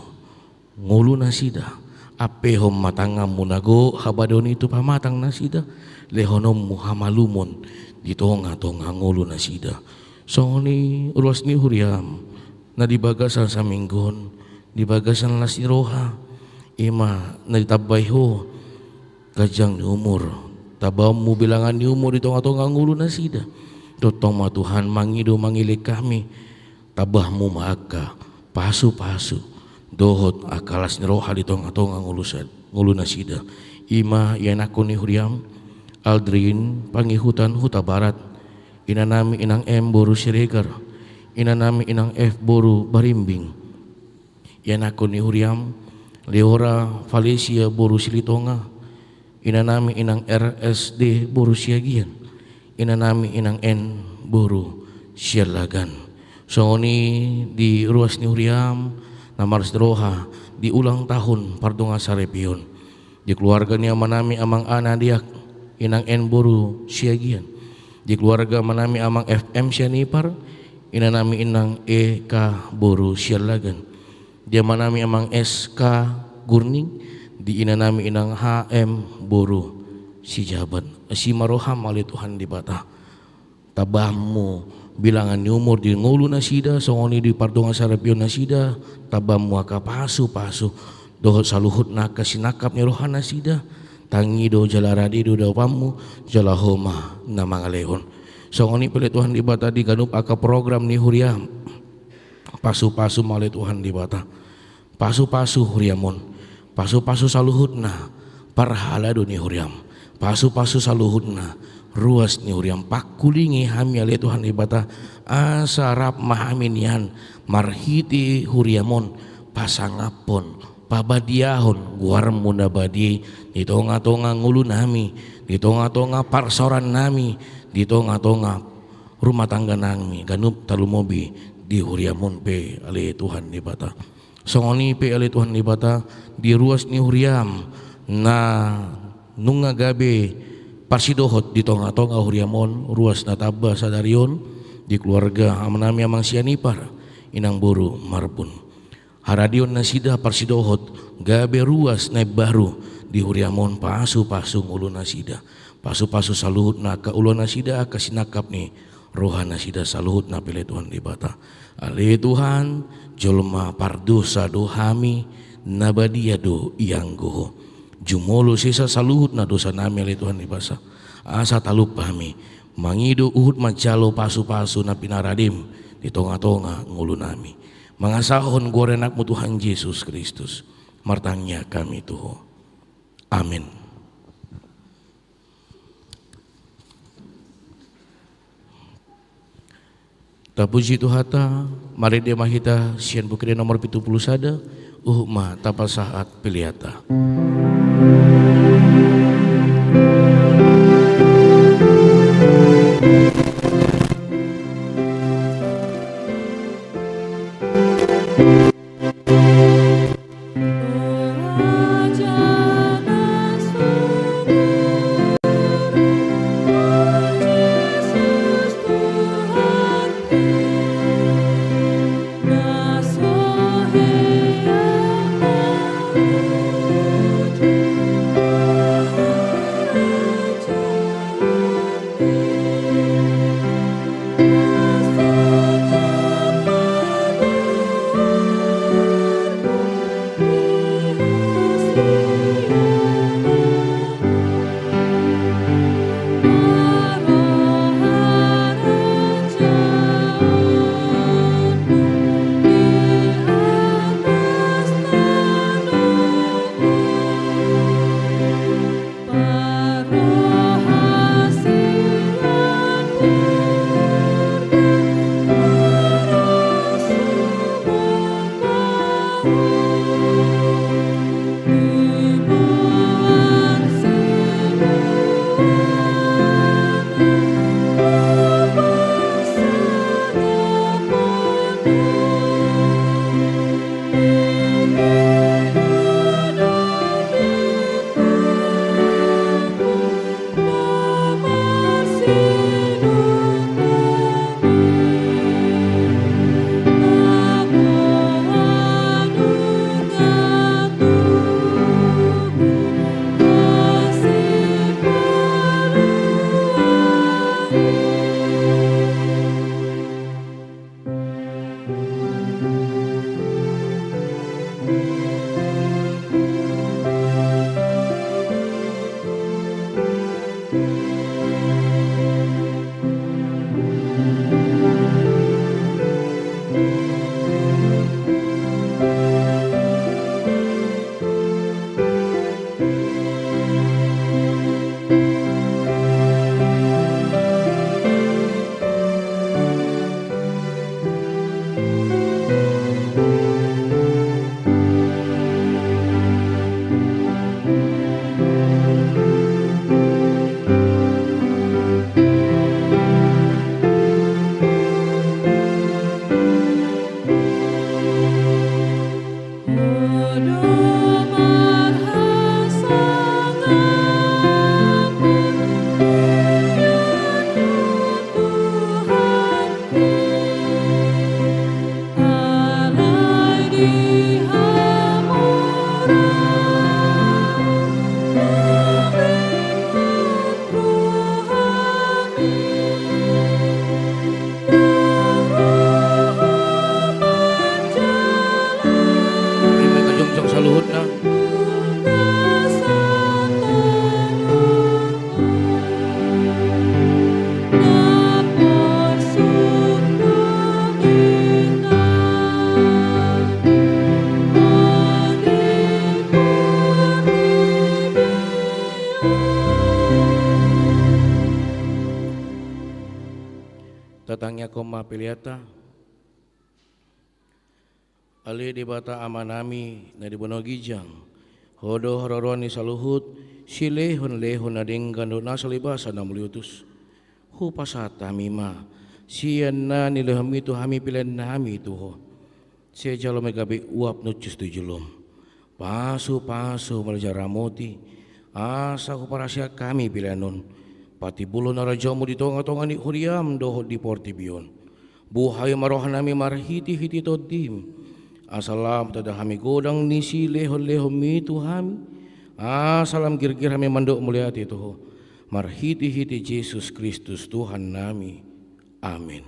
Speaker 4: ngulu nasida apehom matangam munago habadon itu pamatang nasida lehonom muhamalumon di tonga ngulu nasida soni ulas ni huriam na dibagasan sa minggon dibagasan las ni roha ima na ditabay ho kajang ni umur tabam mo bilangan ni umur di tonga ngulu nasida totong ma Tuhan mangido mangilik kami tabahmu maka pasu-pasu dohot akalas ni roha di tonga-tonga nguluna sida ima yanako ni huriam Aldrin pangihutan huta barat inanami inang M boru siregar inanami inang F boru barimbing yanako ni huriam Leora Valencia boru silitonga inanami inang RSD boru siagian inanami inang N boru sialagan songoni di ruas ni huriam namar roha di ulang tahun pardonga sarepion di keluarga ni amanami amang ana diak inang N boru siagian di keluarga manami amang FM sianipar inanami inang EK boru sialagan dia manami amang SK gurning di inanami inang HM boru si jabat si maroham ali Tuhan di bata tabahmu bilangan ni umur di ngulu nasida songoni di pardonga sarapion nasida tabahmu aka pasu dohot saluhut naka sinakap ni rohana sida tangi do jalaradi do dapamu jalahoma na mga leon songoni pala Tuhan di bata di ganup aka program ni huriam pasu-pasu mali Tuhan di bata pasu-pasu huriamon pasu-pasu saluhut na parhala do ni huriam pasu-pasu saluhut na ruas ni huriam pakulingi hami ali Tuhan di bata asarap mahaminian marhiti huriamon pasangapon pabadiahon guar muna badi di tonga-tonga ngulu nami di tonga-tonga parsoran nami di tonga-tonga rumah tangga nami ganup talumobi di huriamon pe ali Tuhan di bata songoni pe ali Tuhan di bata di ruas ni huriam na nunga gabe parsidohot di tonga-tonga huriamon ruas na taba sadarion di keluarga amanami amang sianipar inang boru marbun haradion na sida parsidohot gabe ruas na baru di huriamon pasu-pasu ulo na sida pasu-pasu saluhut na ka ulo na sida kasinakap ni roha na sida saluhut na pili Tuhan di bata ali Tuhan jolma pardosa do hami nabadia do ianggo jumolo sisa saluhut na dosa nami ali Tuhan di basa asa talup kami mangido uhud majalo pasu-pasu na pinaradim di tonga-tonga ngulu nami mangasahon gorenakmu Tuhan Yesus Kristus martangnya kami Tuhan amin. Tapuji Tuhata mari dia mahita sian bukri nomor 70 sada uhma tapa saat piliata koma piliata ali di bata amanami na di bono gijang hodo hororoni saluhut silehon lehon ading gando nasa libasa na muliutus hupasata mima siyan na nilaham itu hami pilihan nami itu ho siya jalo may gabi uap nutus tu julom pasu malajaramoti asa ko para siya kami pilihan nun pati bulo na rajamu di tonga-tonga ni huriam doho di portibion buhay marohan nami marhiti-hiti todim asalam tada hami godang nisi leho-leho mitu hami asalam gir-gir hami mandok muliati tuho marhiti-hiti Yesus Kristus Tuhan nami amin.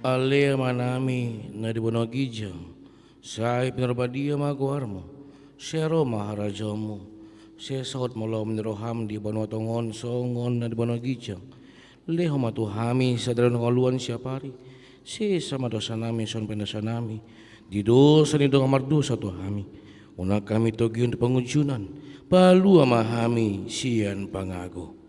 Speaker 4: Ale manami na di bono gijang say pinarbadia maguarmo sero maharajamu se sahot molom niroham di bono tongon songon na di bono gijang leho matuhami sa daron ngaluan siapari se sama dosa nami son pendosa nami di dosa ni dong amardosa tuhami una kami togion di pengujunan palu amahami sian pangago.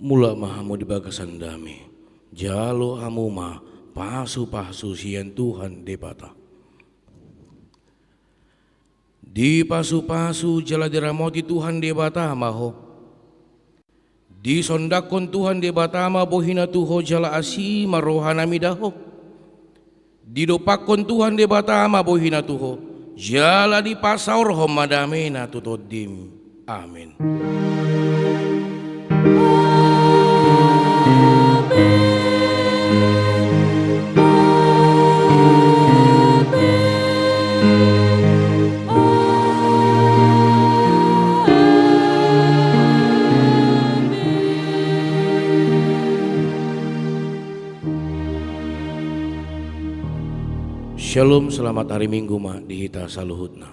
Speaker 4: Mula mahamu di bagasan dami jalo amuma pasu sian Tuhan debata di pasu jala diramoti Tuhan debata maho di sondakon Tuhan debata ma bohina tuho jala asi marohanami daho di dopakon Tuhan debata ma bohina tuho jala di pasaur homadamena tutodim amin. Shalom, selamat hari Minggu ma dihita saluhutna.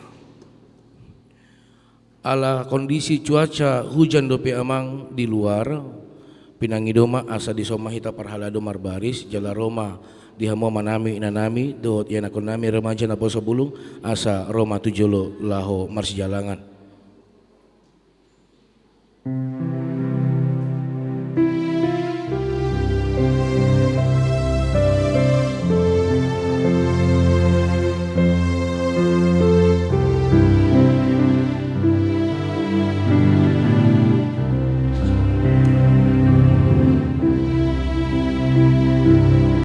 Speaker 4: Ala kondisi cuaca hujan dope amang di luar pinangidoma asa disoma hita parhalado marbaris jala Roma dihamo manami inanami dot yanakon nami remaja na poso bulung asa Roma tujolo laho marsijalangan.